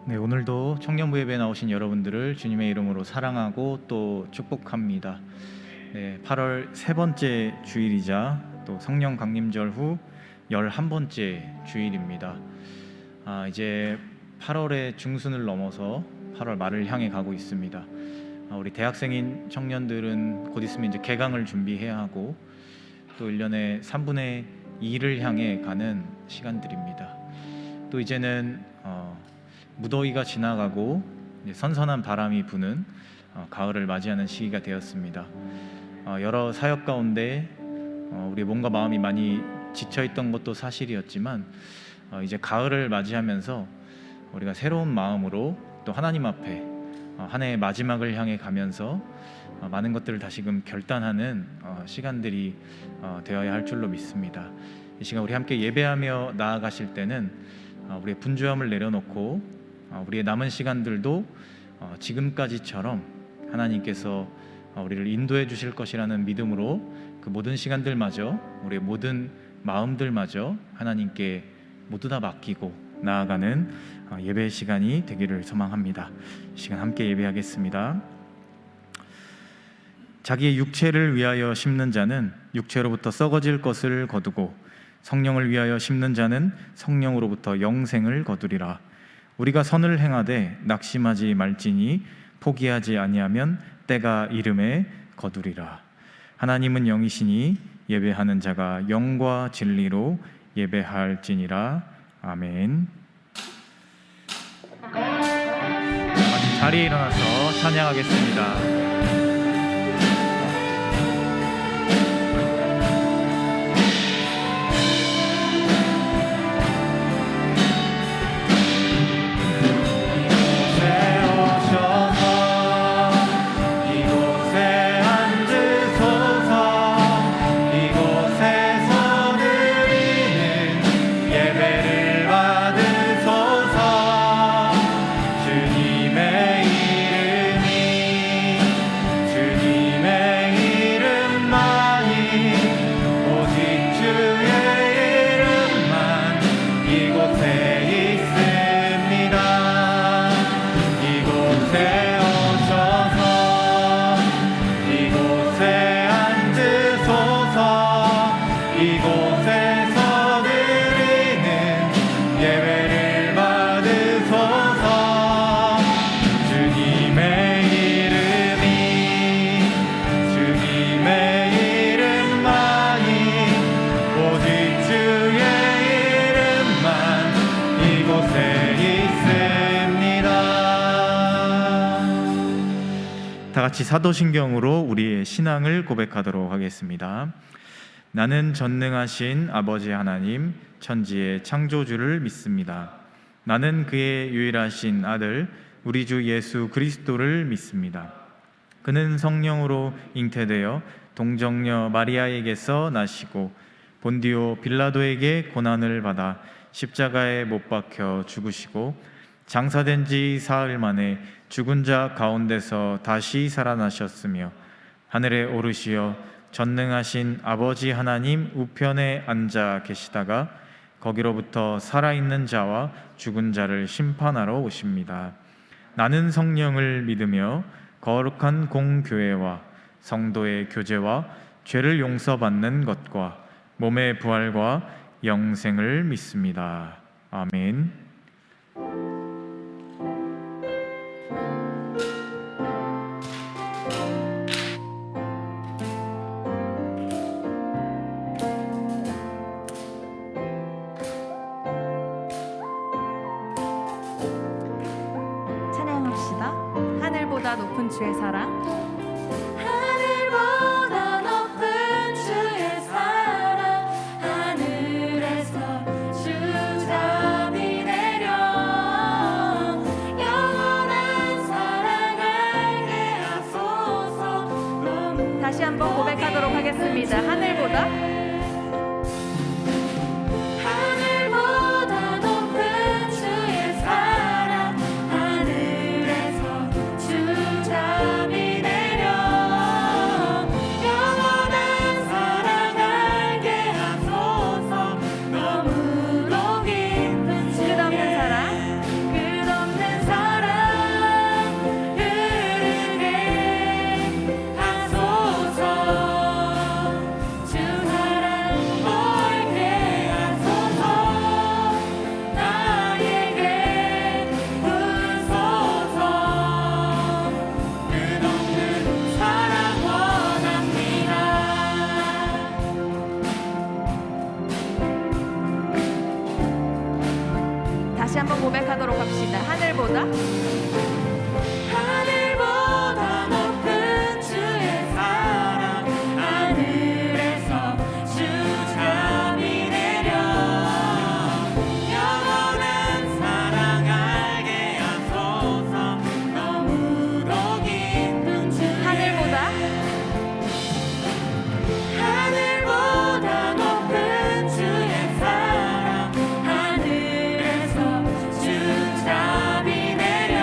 네, 오늘도 청년부 예배에 나오신 여러분들을 주님의 이름으로 사랑하고 또 축복합니다. 네, 8월 세 번째 주일이자 또 성령 강림절 후 11번째 주일입니다. 이제 8월의 중순을 넘어서 8월 말을 향해 가고 있습니다. 우리 대학생인 청년들은 곧 있으면 이제 개강을 준비해야 하고 또 1년의 3분의 2를 향해 가는 시간들입니다. 또 이제는 무더위가 지나가고 선선한 바람이 부는 가을을 맞이하는 시기가 되었습니다. 여러 사역 가운데 우리 몸과 마음이 많이 지쳐있던 것도 사실이었지만 이제 가을을 맞이하면서 우리가 새로운 마음으로 또 하나님 앞에 한 해의 마지막을 향해 가면서 많은 것들을 다시금 결단하는 시간들이 되어야 할 줄로 믿습니다. 이 시간 우리 함께 예배하며 나아가실 때는 우리의 분주함을 내려놓고 우리의 남은 시간들도 지금까지처럼 하나님께서 우리를 인도해 주실 것이라는 믿음으로 그 모든 시간들마저 우리의 모든 마음들마저 하나님께 모두 다 맡기고 나아가는 예배의 시간이 되기를 소망합니다. 이 시간 함께 예배하겠습니다. 자기의 육체를 위하여 심는 자는 육체로부터 썩어질 것을 거두고 성령을 위하여 심는 자는 성령으로부터 영생을 거두리라. 우리가 선을 행하되 낙심하지 말지니 포기하지 아니하면 때가 이름에 거두리라. 하나님은 영이시니 예배하는 자가 영과 진리로 예배할지니라. 아멘. 자리에 일어나서 찬양하겠습니다. 다 같이 사도신경으로 우리의 신앙을 고백하도록 하겠습니다. 나는 전능하신 아버지 하나님 천지의 창조주를 믿습니다. 나는 그의 유일하신 아들 우리 주 예수 그리스도를 믿습니다. 그는 성령으로 잉태되어 동정녀 마리아에게서 나시고 본디오 빌라도에게 고난을 받아 십자가에 못 박혀 죽으시고 장사된 지 사흘 만에 죽은 자 가운데서 다시 살아나셨으며 하늘에 오르시어 전능하신 아버지 하나님 우편에 앉아 계시다가 거기로부터 살아있는 자와 죽은 자를 심판하러 오십니다. 나는 성령을 믿으며 거룩한 공교회와 성도의 교제와 죄를 용서받는 것과 몸의 부활과 영생을 믿습니다. 아멘. 하늘보다 높은 주의 사랑, 하늘보다 높은 주의 사랑, 하늘에서 주잠이 내려 영원한 사랑 알게 하소서. 다시 한번 고백하도록 하겠습니다. 하늘보다 주잠이 내려 다시 한번 고백하도록 합시다. 하늘보다 하늘보다 높은 주의 사랑 하늘에서 주 잠이 내려 영원한 사랑 알게 하소서 너무도 깊은 주의 하늘보다 하늘보다 높은 주의 사랑 하늘에서 주 잠이 내려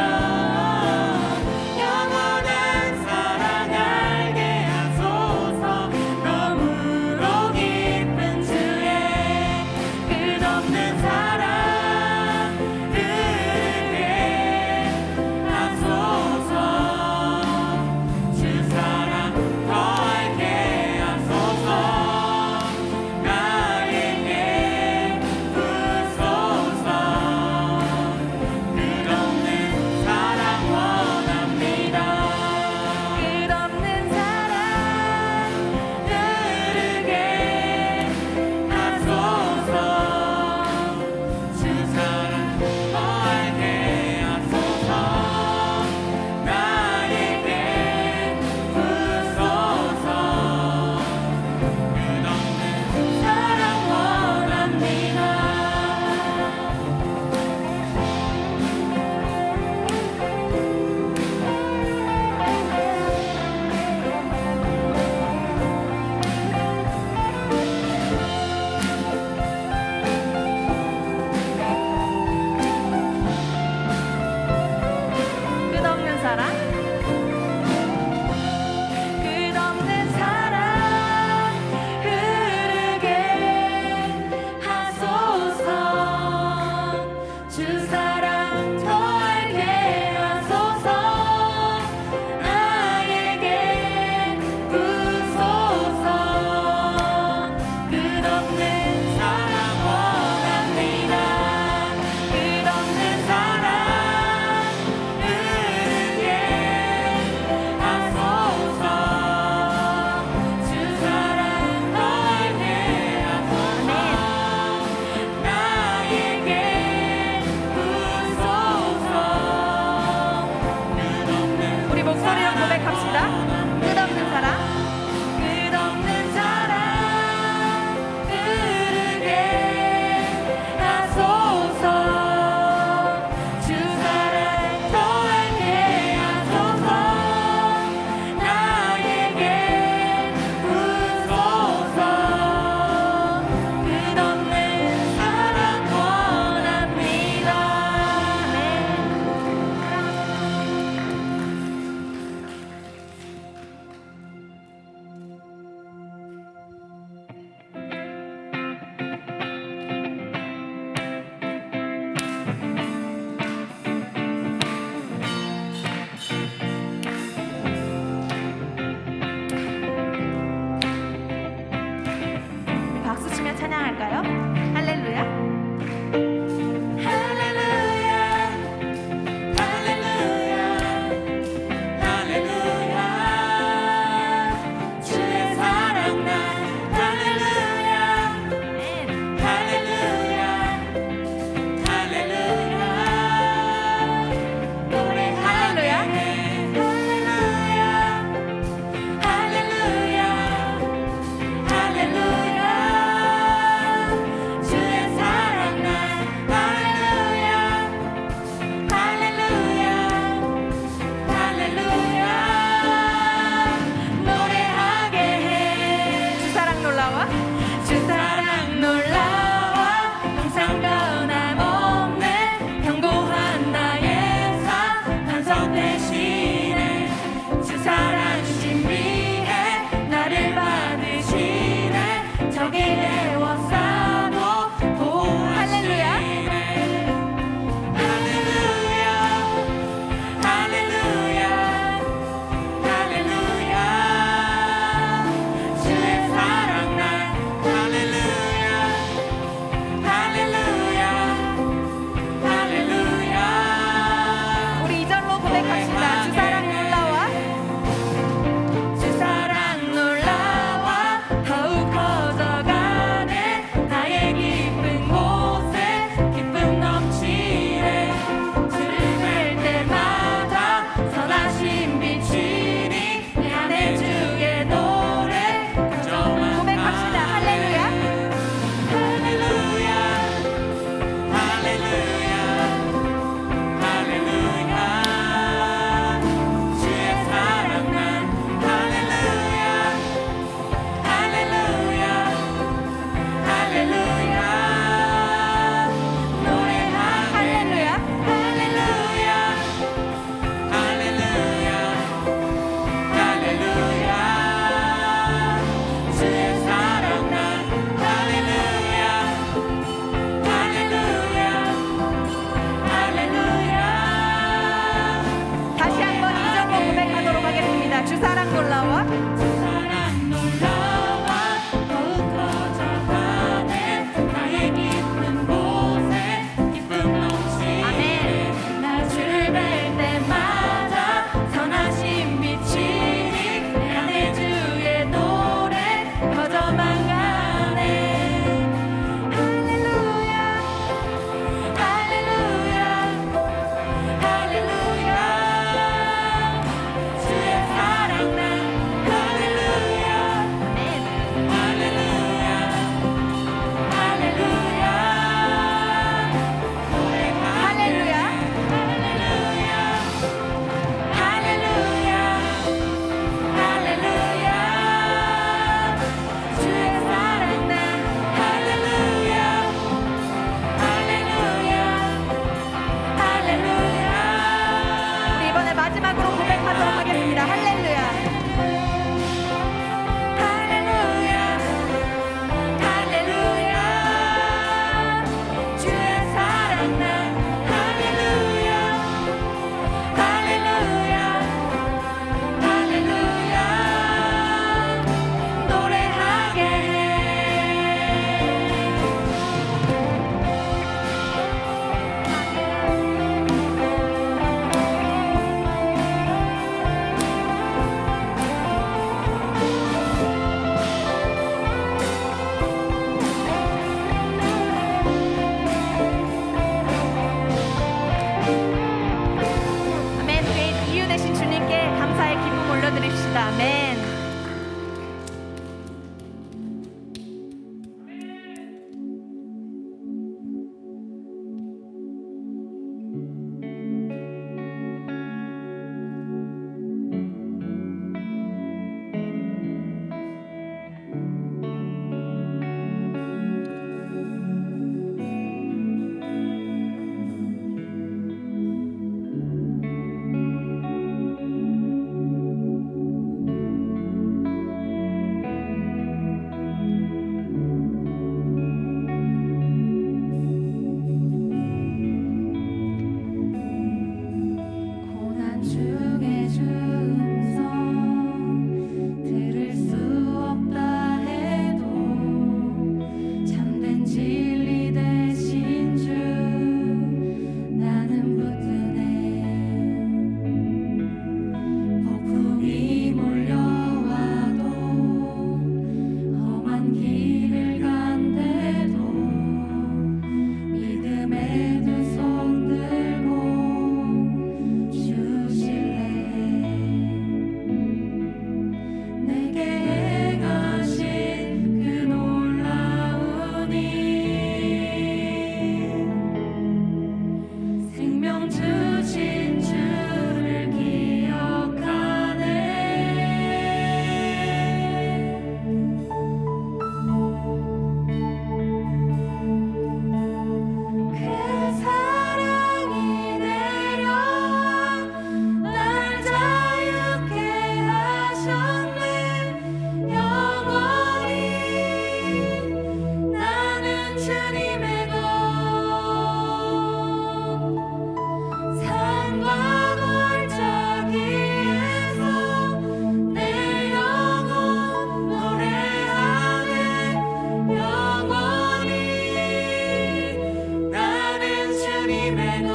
주님의 것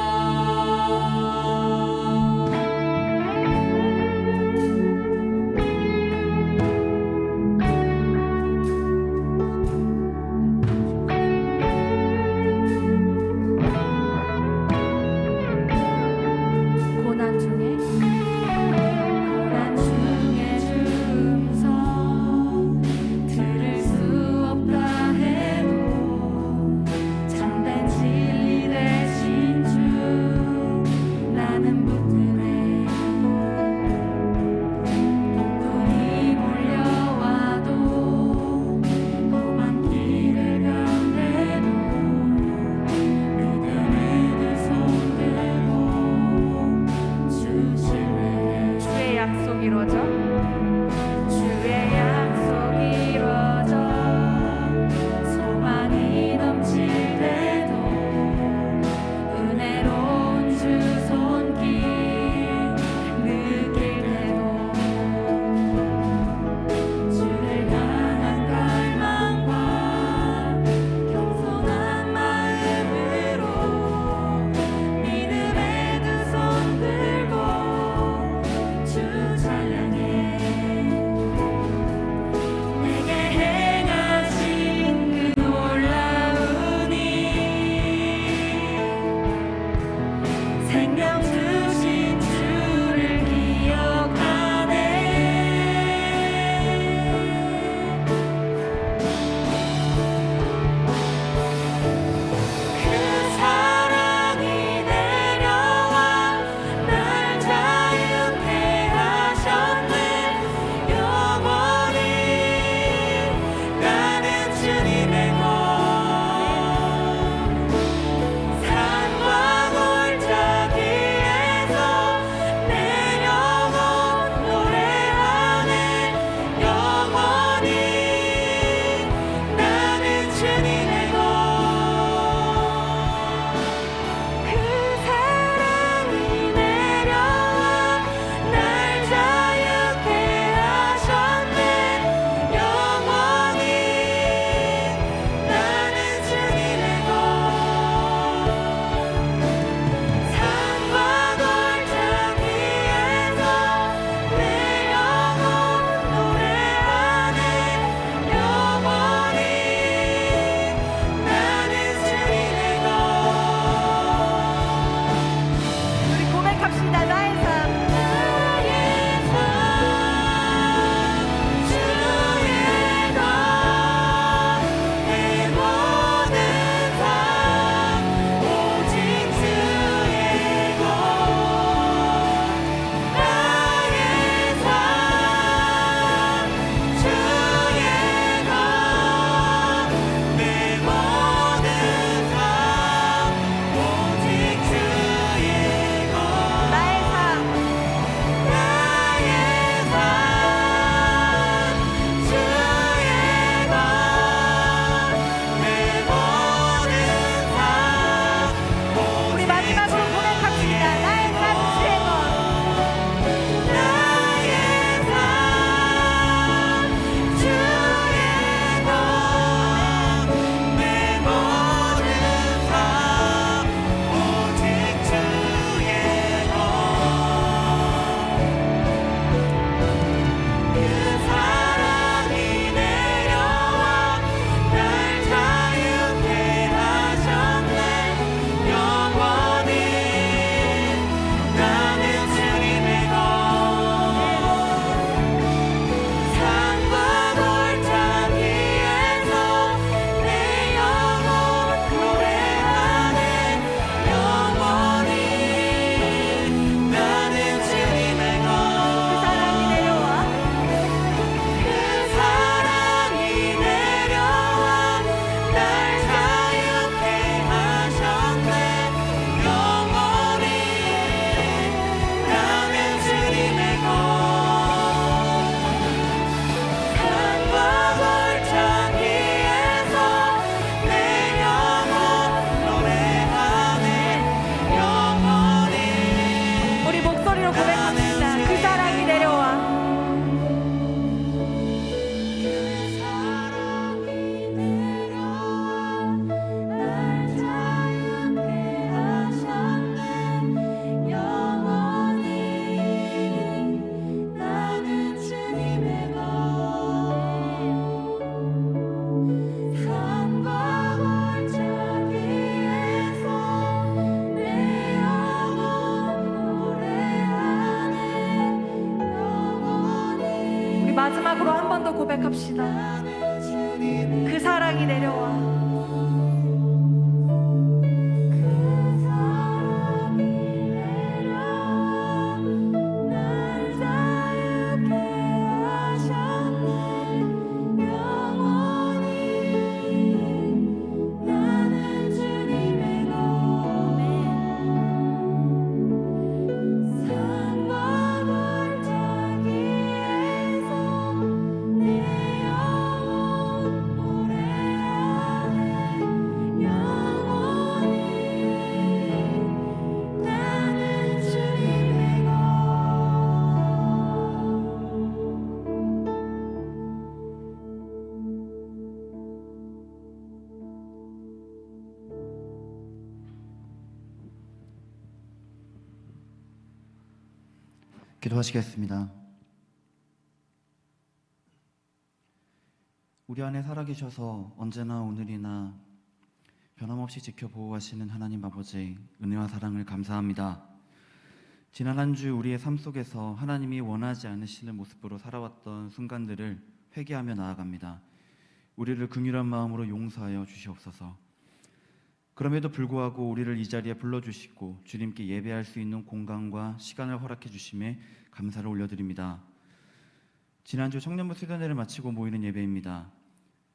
고난 중에 주음성 들을 수 없다 해도 참된 진리 되신 주 나는 붙들네. 폭풍이 몰려와도 험한 길을 가운데도 믿음의 두 손 들고 주실래. 주의 약속 이루어져 주의 약속 이루어져 소망이 넘칠 때도 은혜로운 주 손길 느낄 때도 주를 향한 갈망과 겸손한 마음으로 믿음의 두 손 들고 주 찬양해. 내게 행하신 그 놀라운 일 생명 주신 주를 기억하네. 그 사랑이 내려와 날 자유케 하셨네. 영원히 나는 주님의 것 산과 골짜기에 마지막으로 한 번 더 고백합시다. 그 사랑이 내려와. 기도하시겠습니다. 우리 안에 살아계셔서 언제나 오늘이나 변함없이 지켜 보호하시는 하나님 아버지, 은혜와 사랑을 감사합니다. 지난 한 주 우리의 삶 속에서 하나님이 원하지 않으시는 모습으로 살아왔던 순간들을 회개하며 나아갑니다. 우리를 긍휼한 마음으로 용서하여 주시옵소서. 그럼에도 불구하고 우리를 이 자리에 불러주시고 주님께 예배할 수 있는 공간과 시간을 허락해 주심에 감사를 올려드립니다. 지난주 청년부 수련회를 마치고 모이는 예배입니다.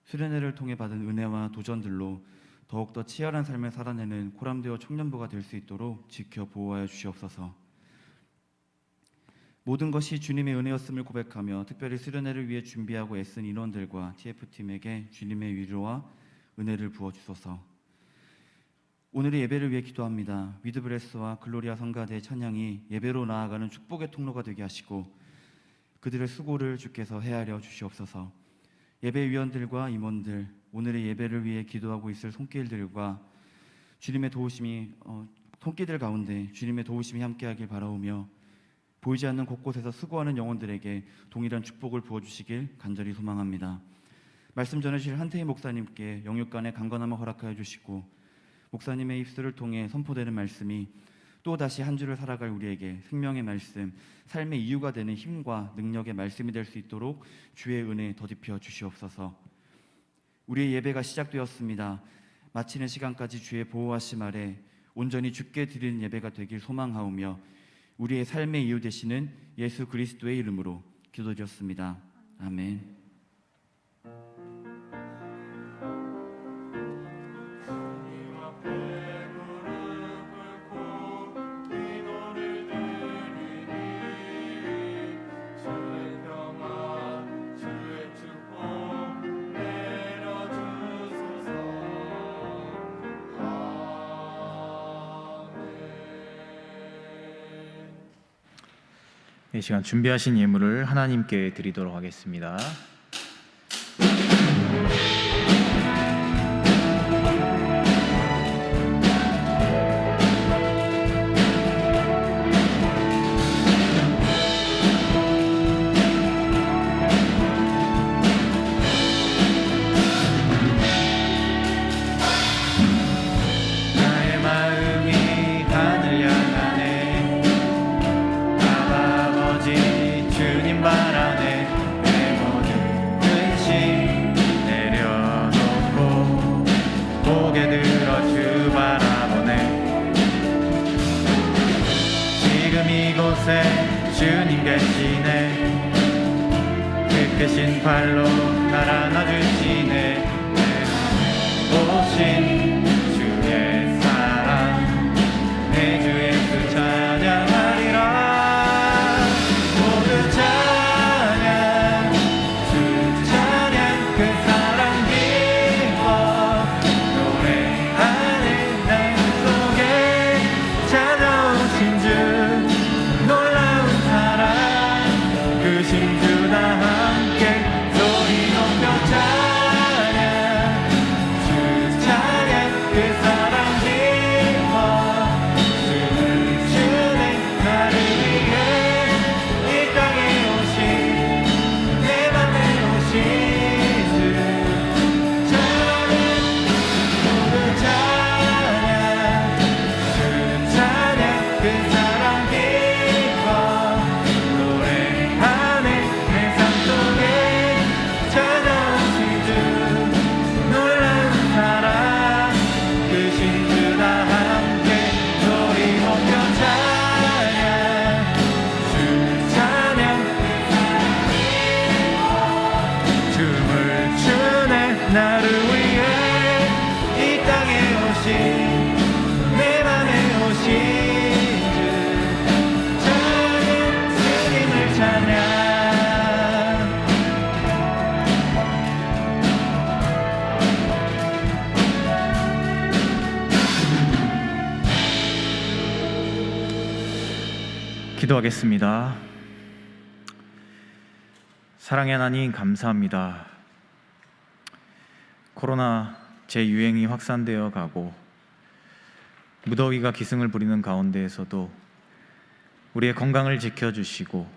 수련회를 통해 받은 은혜와 도전들로 더욱더 치열한 삶을 살아내는 코람데오 청년부가 될 수 있도록 지켜 보호하여 주시옵소서. 모든 것이 주님의 은혜였음을 고백하며 특별히 수련회를 위해 준비하고 애쓴 인원들과 TF팀에게 주님의 위로와 은혜를 부어주소서. 오늘의 예배를 위해 기도합니다. 위드브레스와 글로리아 성가대의 찬양이 예배로 나아가는 축복의 통로가 되게 하시고 그들의 수고를 주께서 헤아려 주시옵소서. 예배위원들과 임원들, 오늘의 예배를 위해 기도하고 있을 손길들과 주님의 도우심이 손길들 가운데 주님의 도우심이 함께하길 바라오며 보이지 않는 곳곳에서 수고하는 영혼들에게 동일한 축복을 부어주시길 간절히 소망합니다. 말씀 전해주실 한태희 목사님께 영육간의 강건함을 허락하여 주시고 목사님의 입술을 통해 선포되는 말씀이 또 다시 한 주를 살아갈 우리에게 생명의 말씀, 삶의 이유가 되는 힘과 능력의 말씀이 될 수 있도록 주의 은혜 더딥혀 주시옵소서. 우리의 예배가 시작되었습니다. 마치는 시간까지 주의 보호하심 아래 온전히 주께 드리는 예배가 되길 소망하오며 우리의 삶의 이유 되시는 예수 그리스도의 이름으로 기도드렸습니다. 아멘. 이 시간 준비하신 예물을 하나님께 드리도록 하겠습니다. 나의 마음이 하늘 향하네. 아버지 주님 발 안에 내 모든 근심 내려놓고 고개 들어 주 바라보네. 지금 이곳에 주님 계시네. 그 크신 팔로 날 안아주시네. 내 오신 주의 사랑 내 주 예수 찬양하리라. 찬양 기도하겠습니다. 사랑의 하나님, 감사합니다. 코로나 재유행이 확산되어 가고 무더위가 기승을 부리는 가운데에서도 우리의 건강을 지켜주시고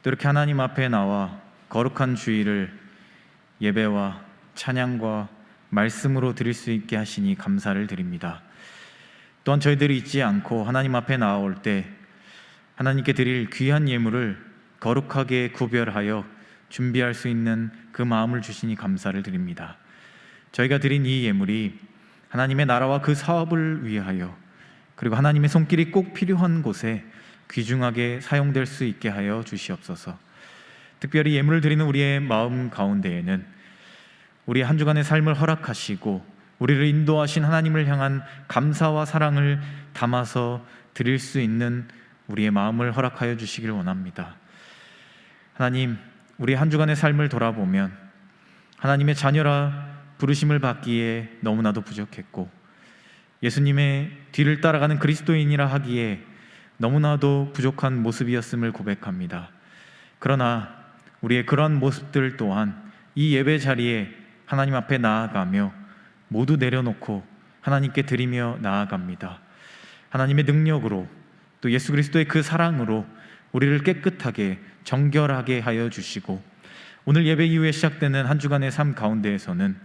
또 이렇게 하나님 앞에 나와 거룩한 주일을 예배와 찬양과 말씀으로 드릴 수 있게 하시니 감사를 드립니다. 또한 저희들이 잊지 않고 하나님 앞에 나아올 때 하나님께 드릴 귀한 예물을 거룩하게 구별하여 준비할 수 있는 그 마음을 주시니 감사를 드립니다. 저희가 드린 이 예물이 하나님의 나라와 그 사업을 위하여 그리고 하나님의 손길이 꼭 필요한 곳에 귀중하게 사용될 수 있게 하여 주시옵소서. 특별히 예물을 드리는 우리의 마음 가운데에는 우리 한 주간의 삶을 허락하시고 우리를 인도하신 하나님을 향한 감사와 사랑을 담아서 드릴 수 있는 우리의 마음을 허락하여 주시길 원합니다. 하나님, 우리 한 주간의 삶을 돌아보면 하나님의 자녀라 부르심을 받기에 너무나도 부족했고 예수님의 뒤를 따라가는 그리스도인이라 하기에 너무나도 부족한 모습이었음을 고백합니다. 그러나 우리의 그러한 모습들 또한 이 예배 자리에 하나님 앞에 나아가며 모두 내려놓고 하나님께 드리며 나아갑니다. 하나님의 능력으로 또 예수 그리스도의 그 사랑으로 우리를 깨끗하게 정결하게 하여 주시고 오늘 예배 이후에 시작되는 한 주간의 삶 가운데에서는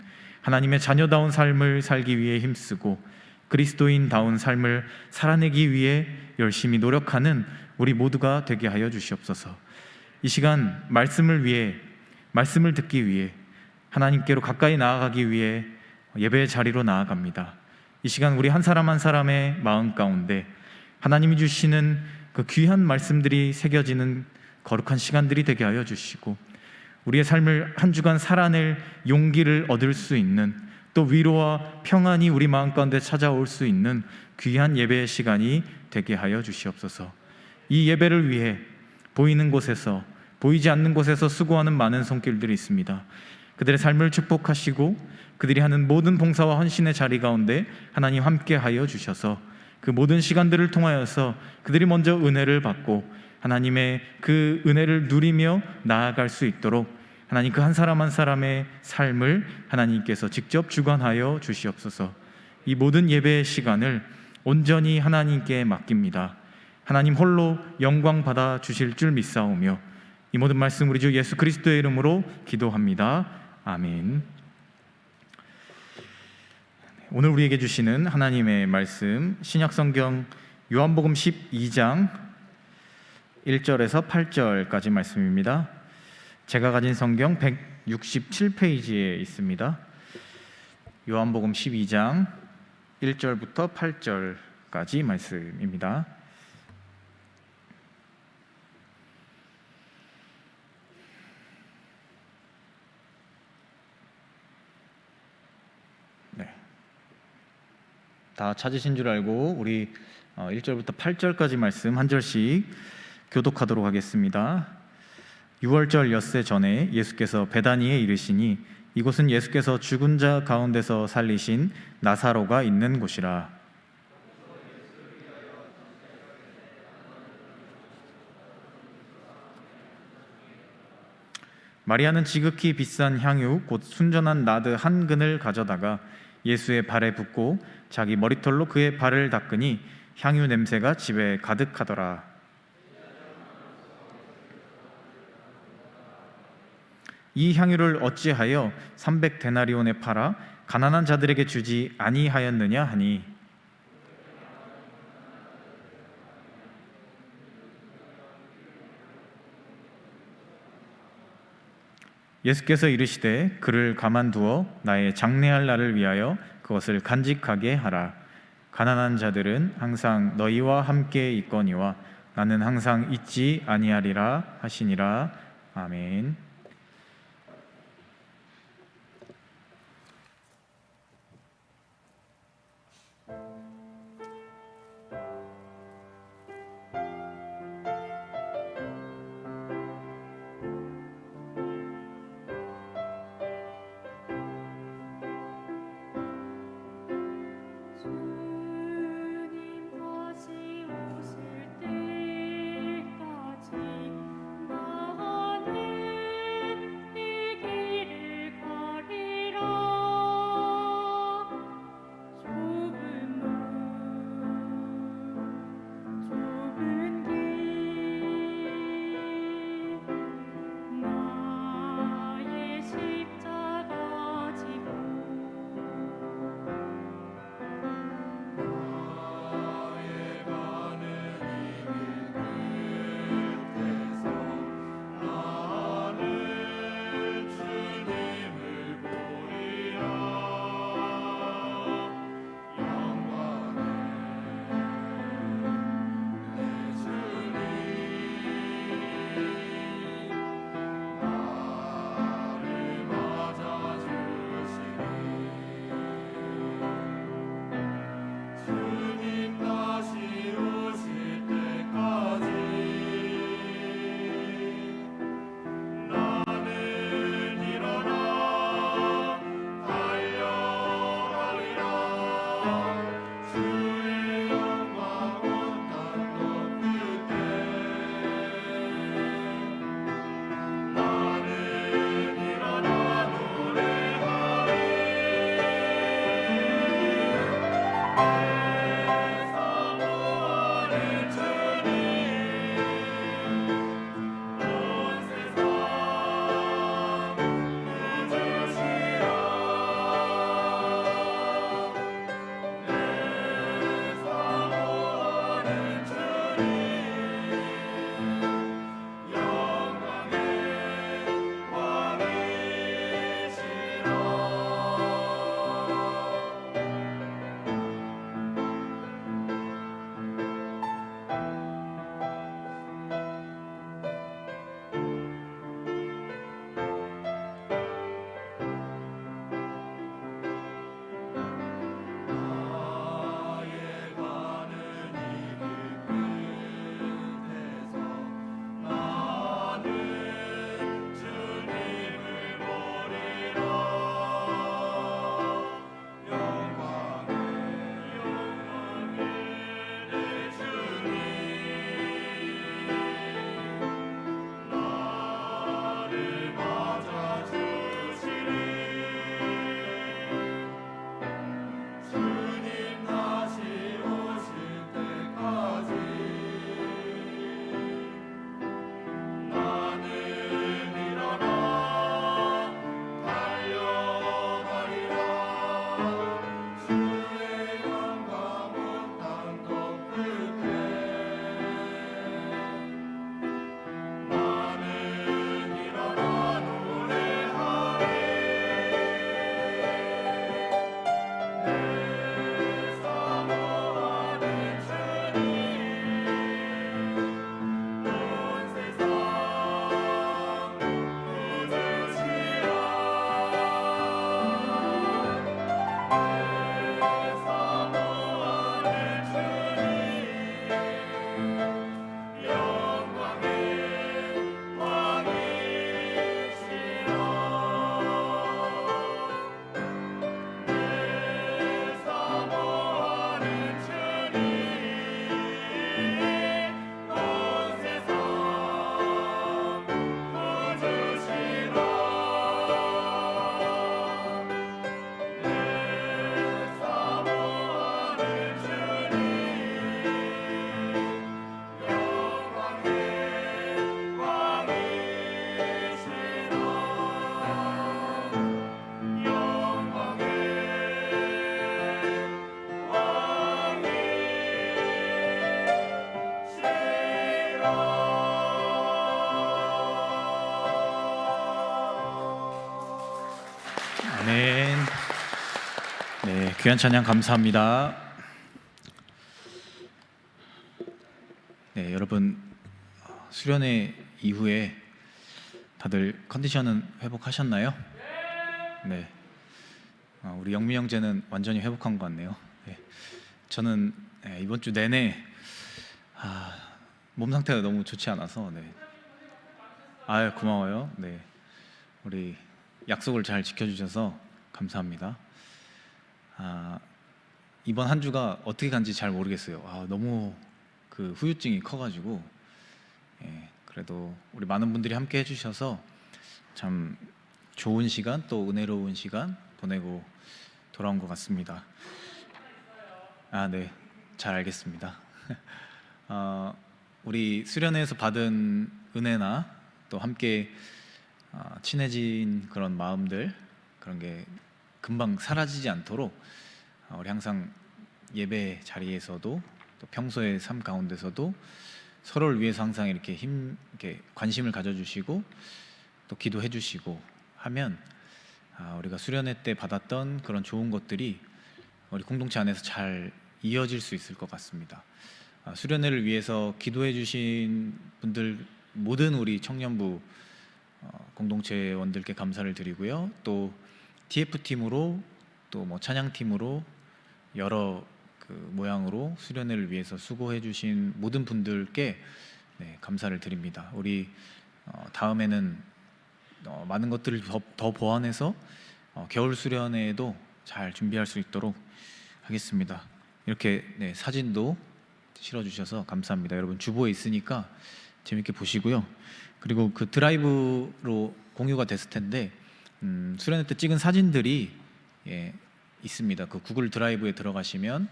하나님의 자녀다운 삶을 살기 위해 힘쓰고 그리스도인다운 삶을 살아내기 위해 열심히 노력하는 우리 모두가 되게 하여 주시옵소서. 이 시간 말씀을 위해, 말씀을 듣기 위해 하나님께로 가까이 나아가기 위해 예배의 자리로 나아갑니다. 이 시간 우리 한 사람 한 사람의 마음 가운데 하나님이 주시는 그 귀한 말씀들이 새겨지는 거룩한 시간들이 되게 하여 주시고 우리의 삶을 한 주간 살아낼 용기를 얻을 수 있는 또 위로와 평안이 우리 마음 가운데 찾아올 수 있는 귀한 예배의 시간이 되게 하여 주시옵소서. 이 예배를 위해 보이는 곳에서 보이지 않는 곳에서 수고하는 많은 손길들이 있습니다. 그들의 삶을 축복하시고 그들이 하는 모든 봉사와 헌신의 자리 가운데 하나님 함께 하여 주셔서 그 모든 시간들을 통하여서 그들이 먼저 은혜를 받고 하나님의 그 은혜를 누리며 나아갈 수 있도록 하나님 그 한 사람 한 사람의 삶을 하나님께서 직접 주관하여 주시옵소서. 이 모든 예배의 시간을 온전히 하나님께 맡깁니다. 하나님 홀로 영광 받아 주실 줄 믿사오며 이 모든 말씀 우리 주 예수 그리스도의 이름으로 기도합니다. 아멘. 오늘 우리에게 주시는 하나님의 말씀 신약성경 요한복음 12장 1절에서 8절까지 말씀입니다. 제가 가진 성경 167페이지에 있습니다. 요한복음 12장 1절부터 8절까지 말씀입니다. 네. 다 찾으신 줄 알고 우리 1절부터 8절까지 말씀 한 절씩 교독하도록 하겠습니다. 6월절 엿새 전에 예수께서 베다니에 이르시니 이곳은 예수께서 죽은 자 가운데서 살리신 나사로가 있는 곳이라. 마리아는 지극히 비싼 향유 곧 순전한 나드 한 근을 가져다가 예수의 발에 붓고 자기 머리털로 그의 발을 닦으니 향유 냄새가 집에 가득하더라. 이 향유를 어찌하여 300데나리온에 팔아 가난한 자들에게 주지 아니하였느냐 하니 예수께서 이르시되 그를 가만두어 나의 장례할 날을 위하여 그것을 간직하게 하라. 가난한 자들은 항상 너희와 함께 있거니와 나는 항상 있지 아니하리라 하시니라. 아멘. 주님 다시 오실 때 귀한 찬양 감사합니다. 네, 여러분 수련회 이후에 다들 컨디션은 회복하셨나요? 네, 우리 영민 형제는 완전히 회복한 것 같네요. 네, 저는 이번 주 내내 몸 상태가 너무 좋지 않아서 아유 고마워요. 네, 우리 약속을 잘 지켜주셔서 감사합니다. 이번 한 주가 어떻게 간지 잘 모르겠어요. 너무 그 후유증이 커가지고 그래도 우리 많은 분들이 함께 해주셔서 참 좋은 시간 또 은혜로운 시간 보내고 돌아온 것 같습니다. 네, 잘 알겠습니다. 우리 수련회에서 받은 은혜나 또 함께 친해진 그런 마음들, 그런 게 금방 사라지지 않도록 우리 항상 예배 자리에서도 또 평소의 삶 가운데서도 서로를 위해서 항상 이렇게 관심을 가져주시고 또 기도해주시고 하면 우리가 수련회 때 받았던 그런 좋은 것들이 우리 공동체 안에서 잘 이어질 수 있을 것 같습니다. 수련회를 위해서 기도해주신 분들 모든 우리 청년부 공동체원들께 감사를 드리고요. 또 TF팀으로 또 뭐 찬양팀으로 여러 그 모양으로 수련회를 위해서 수고해 주신 모든 분들께 감사를 드립니다. 우리 다음에는 많은 것들을 더 보완해서 겨울 수련회에도 잘 준비할 수 있도록 하겠습니다. 이렇게 사진도 실어주셔서 감사합니다. 여러분 주보에 있으니까 재밌게 보시고요. 그리고 그 드라이브로 공유가 됐을 텐데 수련회 때 찍은 사진들이 있습니다. 그 구글 드라이브에 들어가시면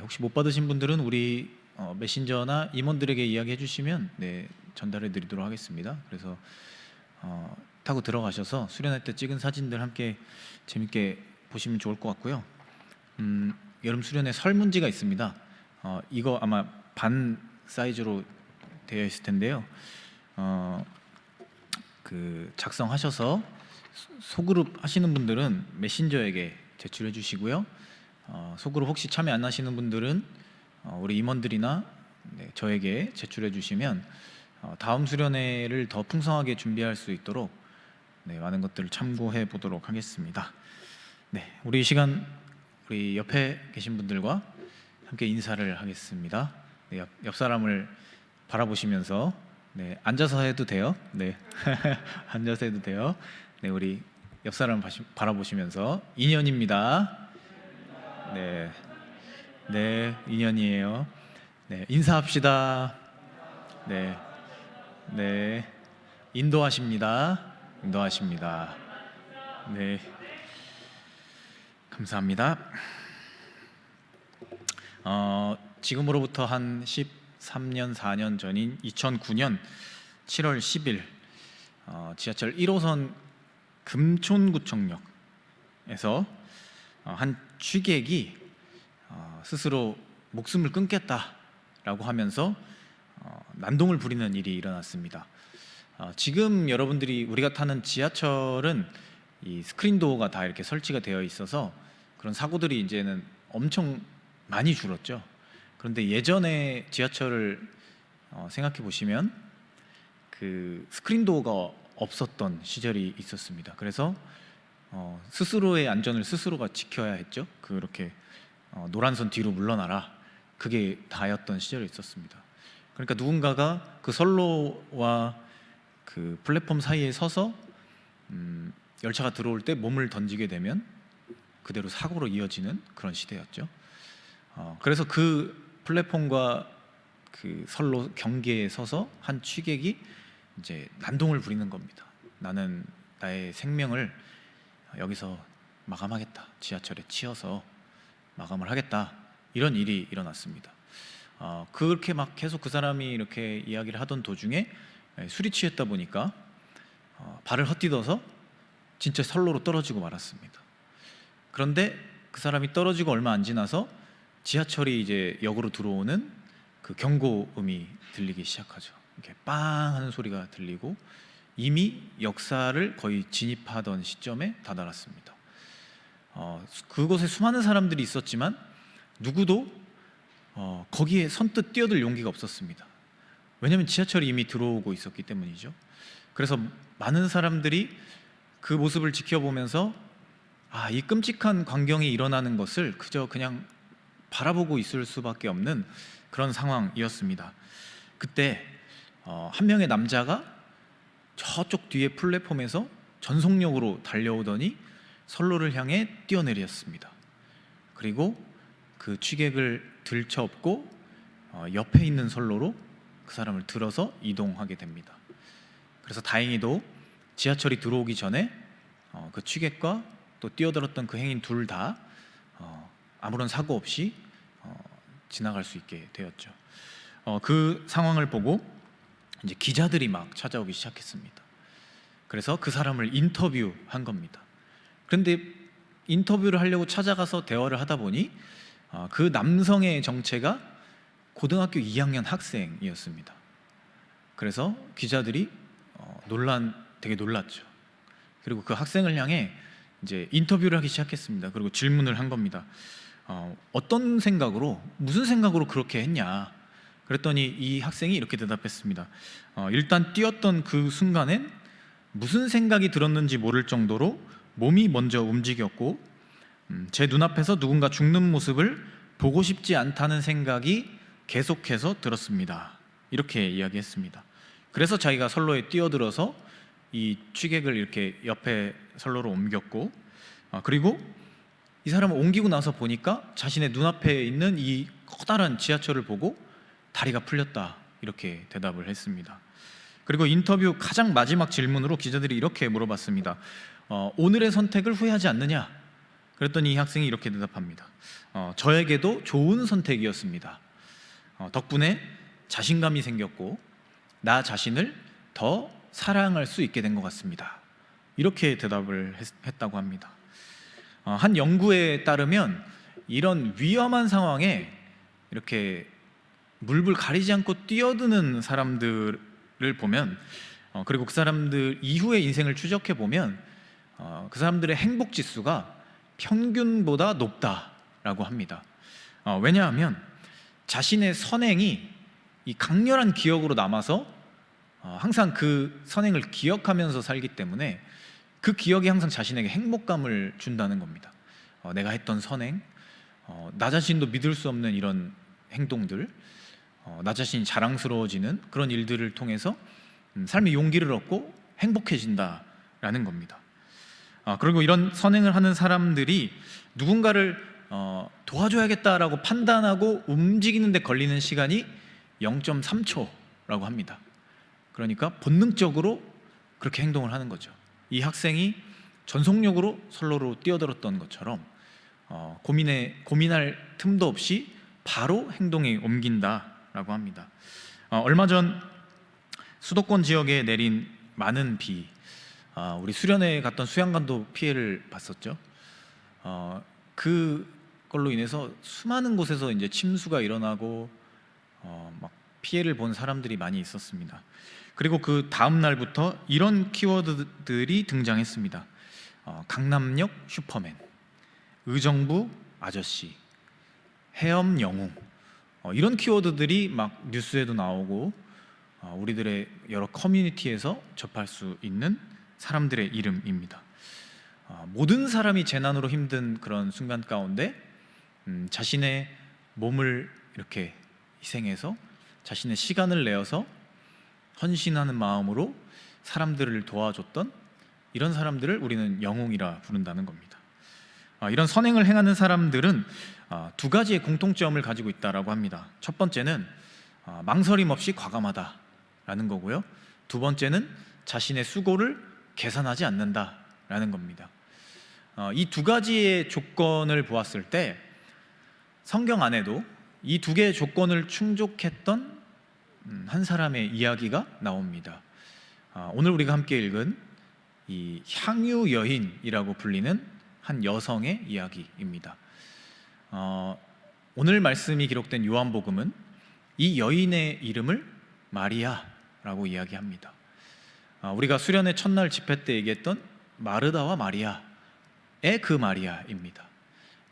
혹시 못 받으신 분들은 우리 메신저나 임원들에게 이야기해 주시면 전달해 드리도록 하겠습니다. 그래서 타고 들어가셔서 수련회 때 찍은 사진들 함께 재밌게 보시면 좋을 것 같고요. 여름 수련회 설문지가 있습니다. 이거 아마 반 사이즈로 되어 있을 텐데요. 그 작성하셔서 소그룹 하시는 분들은 메신저에게 제출해 주시고요. 소그룹 혹시 참여 안 하시는 분들은 우리 임원들이나 저에게 제출해 주시면 다음 수련회를 더 풍성하게 준비할 수 있도록 많은 것들을 참고해 보도록 하겠습니다. 우리 이 시간 우리 옆에 계신 분들과 함께 인사를 하겠습니다. 옆 사람을 바라보시면서 앉아서 해도 돼요. 앉아서 해도 돼요. 우리 옆 사람 바라보시면서 인연입니다. 인연이에요. 인사합시다. 인도하십니다. 감사합니다. 지금으로부터 한 13년 4년 전인 2009년 7월 10일 지하철 1호선 금촌구청역에서 한 취객이 스스로 목숨을 끊겠다라고 하면서 난동을 부리는 일이 일어났습니다. 지금 여러분들이 우리가 타는 지하철은 이 스크린 도어가 다 이렇게 설치가 되어 있어서 그런 사고들이 이제는 엄청 많이 줄었죠. 그런데 예전에 지하철을 생각해 보시면 그 스크린 도어가 없었던 시절이 있었습니다. 그래서 스스로의 안전을 스스로가 지켜야 했죠. 그렇게 노란선 뒤로 물러나라, 그게 다였던 시절이 있었습니다. 그러니까 누군가가 그 선로와 그 플랫폼 사이에 서서 열차가 들어올 때 몸을 던지게 되면 그대로 사고로 이어지는 그런 시대였죠. 그래서 그 플랫폼과 그 선로 경계에 서서 한 취객이 이제 난동을 부리는 겁니다. 나는 나의 생명을 여기서 마감하겠다. 지하철에 치여서 마감을 하겠다. 이런 일이 일어났습니다. 그렇게 막 계속 그 사람이 이렇게 이야기를 하던 도중에 술이 취했다 보니까 발을 헛디뎌서 진짜 선로로 떨어지고 말았습니다. 그런데 그 사람이 떨어지고 얼마 안 지나서 지하철이 이제 역으로 들어오는 그 경고음이 들리기 시작하죠. 이렇게 빵 하는 소리가 들리고 이미 역사를 거의 진입하던 시점에 다다랐습니다. 그곳에 수많은 사람들이 있었지만 누구도 거기에 선뜻 뛰어들 용기가 없었습니다. 왜냐하면 지하철이 이미 들어오고 있었기 때문이죠. 그래서 많은 사람들이 그 모습을 지켜보면서 이 끔찍한 광경이 일어나는 것을 그저 그냥 바라보고 있을 수밖에 없는 그런 상황이었습니다. 그때 한 명의 남자가 저쪽 뒤에 플랫폼에서 전속력으로 달려오더니 선로를 향해 뛰어내렸습니다. 그리고 그 취객을 들쳐업고 옆에 있는 선로로 그 사람을 들어서 이동하게 됩니다. 그래서 다행히도 지하철이 들어오기 전에 그 취객과 또 뛰어들었던 그 행인 둘 다 아무런 사고 없이 지나갈 수 있게 되었죠. 그 상황을 보고 이제 기자들이 막 찾아오기 시작했습니다. 그래서 그 사람을 인터뷰한 겁니다. 그런데 인터뷰를 하려고 찾아가서 대화를 하다 보니 그 남성의 정체가 고등학교 2학년 학생이었습니다. 그래서 기자들이 되게 놀랐죠. 그리고 그 학생을 향해 이제 인터뷰를 하기 시작했습니다. 그리고 질문을 한 겁니다. 어떤 생각으로, 무슨 생각으로 그렇게 했냐? 그랬더니 이 학생이 이렇게 대답했습니다. 일단 뛰었던 그 순간엔 무슨 생각이 들었는지 모를 정도로 몸이 먼저 움직였고 제 눈앞에서 누군가 죽는 모습을 보고 싶지 않다는 생각이 계속해서 들었습니다. 이렇게 이야기했습니다. 그래서 자기가 선로에 뛰어들어서 이 취객을 이렇게 옆에 선로로 옮겼고 그리고 이 사람을 옮기고 나서 보니까 자신의 눈앞에 있는 이 커다란 지하철을 보고 다리가 풀렸다 이렇게 대답을 했습니다. 그리고 인터뷰 가장 마지막 질문으로 기자들이 이렇게 물어봤습니다. 오늘의 선택을 후회하지 않느냐? 그랬더니 이 학생이 이렇게 대답합니다. 저에게도 좋은 선택이었습니다. 덕분에 자신감이 생겼고 나 자신을 더 사랑할 수 있게 된 것 같습니다. 이렇게 대답을 했다고 합니다. 한 연구에 따르면 이런 위험한 상황에 이렇게 물불 가리지 않고 뛰어드는 사람들을 보면 그리고 그 사람들 이후의 인생을 추적해 보면 그 사람들의 행복 지수가 평균보다 높다라고 합니다. 왜냐하면 자신의 선행이 이 강렬한 기억으로 남아서 항상 그 선행을 기억하면서 살기 때문에 그 기억이 항상 자신에게 행복감을 준다는 겁니다. 내가 했던 선행, 나 자신도 믿을 수 없는 이런 행동들, 나 자신이 자랑스러워지는 그런 일들을 통해서 삶의 용기를 얻고 행복해진다라는 겁니다. 그리고 이런 선행을 하는 사람들이 누군가를 도와줘야겠다라고 판단하고 움직이는 데 걸리는 시간이 0.3초라고 합니다. 그러니까 본능적으로 그렇게 행동을 하는 거죠. 이 학생이 전속력으로 선로로 뛰어들었던 것처럼 고민할 틈도 없이 바로 행동에 옮긴다라고 합니다. 얼마 전 수도권 지역에 내린 많은 비, 우리 수련회 갔던 수양관도 피해를 봤었죠. 그걸로 인해서 수많은 곳에서 이제 침수가 일어나고 막 피해를 본 사람들이 많이 있었습니다. 그리고 그 다음 날부터 이런 키워드들이 등장했습니다. 강남역 슈퍼맨, 의정부 아저씨, 해엄 영웅, 이런 키워드들이 막 뉴스에도 나오고 우리들의 여러 커뮤니티에서 접할 수 있는 사람들의 이름입니다. 모든 사람이 재난으로 힘든 그런 순간 가운데 자신의 몸을 이렇게 희생해서 자신의 시간을 내어서 헌신하는 마음으로 사람들을 도와줬던 이런 사람들을 우리는 영웅이라 부른다는 겁니다. 이런 선행을 행하는 사람들은 두 가지의 공통점을 가지고 있다라고 합니다. 첫 번째는 망설임 없이 과감하다라는 거고요. 두 번째는 자신의 수고를 계산하지 않는다라는 겁니다. 이 두 가지의 조건을 보았을 때 성경 안에도 이 두 개의 조건을 충족했던 한 사람의 이야기가 나옵니다. 오늘 우리가 함께 읽은 이 향유 여인이라고 불리는 한 여성의 이야기입니다. 오늘 말씀이 기록된 요한복음은 이 여인의 이름을 마리아라고 이야기합니다. 우리가 수련회 첫날 집회 때 얘기했던 마르다와 마리아, 그 마리아입니다.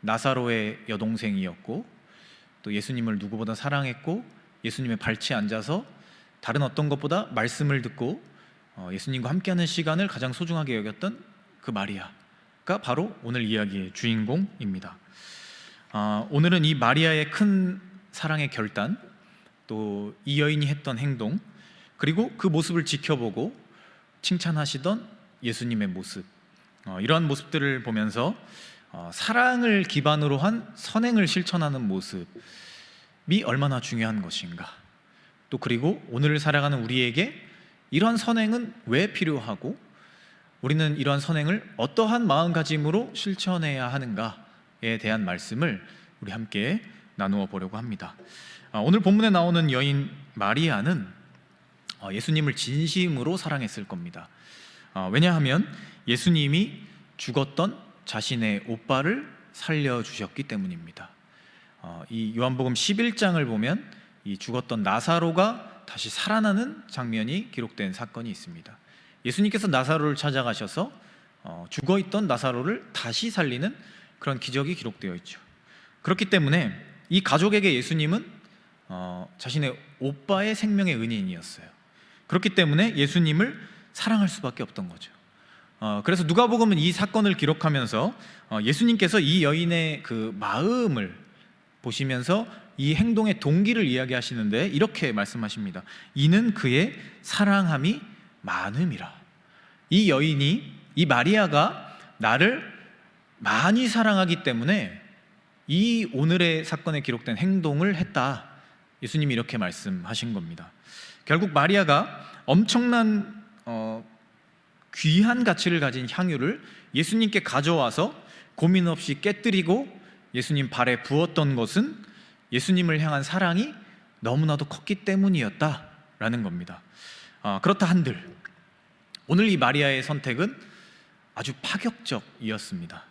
나사로의 여동생이었고 또 예수님을 누구보다 사랑했고 예수님의 발치에 앉아서 다른 어떤 것보다 말씀을 듣고 예수님과 함께하는 시간을 가장 소중하게 여겼던 그 마리아가 바로 오늘 이야기의 주인공입니다. 오늘은 이 마리아의 큰 사랑의 결단, 또 이 여인이 했던 행동, 그리고 그 모습을 지켜보고 칭찬하시던 예수님의 모습, 이러한 모습들을 보면서 사랑을 기반으로 한 선행을 실천하는 모습이 얼마나 중요한 것인가, 또 그리고 오늘을 살아가는 우리에게 이러한 선행은 왜 필요하고 우리는 이러한 선행을 어떠한 마음가짐으로 실천해야 하는가에 대한 말씀을 우리 함께 나누어 보려고 합니다. 오늘 본문에 나오는 여인 마리아는 예수님을 진심으로 사랑했을 겁니다. 왜냐하면 예수님이 죽었던 자신의 오빠를 살려주셨기 때문입니다. 이 요한복음 11장을 보면 이 죽었던 나사로가 다시 살아나는 장면이 기록된 사건이 있습니다. 예수님께서 나사로를 찾아가셔서 죽어있던 나사로를 다시 살리는 그런 기적이 기록되어 있죠. 그렇기 때문에 이 가족에게 예수님은 자신의 오빠의 생명의 은인이었어요. 그렇기 때문에 예수님을 사랑할 수밖에 없던 거죠. 그래서 누가복음은 이 사건을 기록하면서 예수님께서 이 여인의 그 마음을 보시면서 이 행동의 동기를 이야기하시는데 이렇게 말씀하십니다. 이는 그의 사랑함이 많음이라. 이 여인이, 이 마리아가 나를 많이 사랑하기 때문에 이 오늘의 사건에 기록된 행동을 했다. 예수님이 이렇게 말씀하신 겁니다. 결국 마리아가 엄청난 귀한 가치를 가진 향유를 예수님께 가져와서 고민 없이 깨뜨리고 예수님 발에 부었던 것은 예수님을 향한 사랑이 너무나도 컸기 때문이었다라는 겁니다. 그렇다 한들 오늘 이 마리아의 선택은 아주 파격적이었습니다.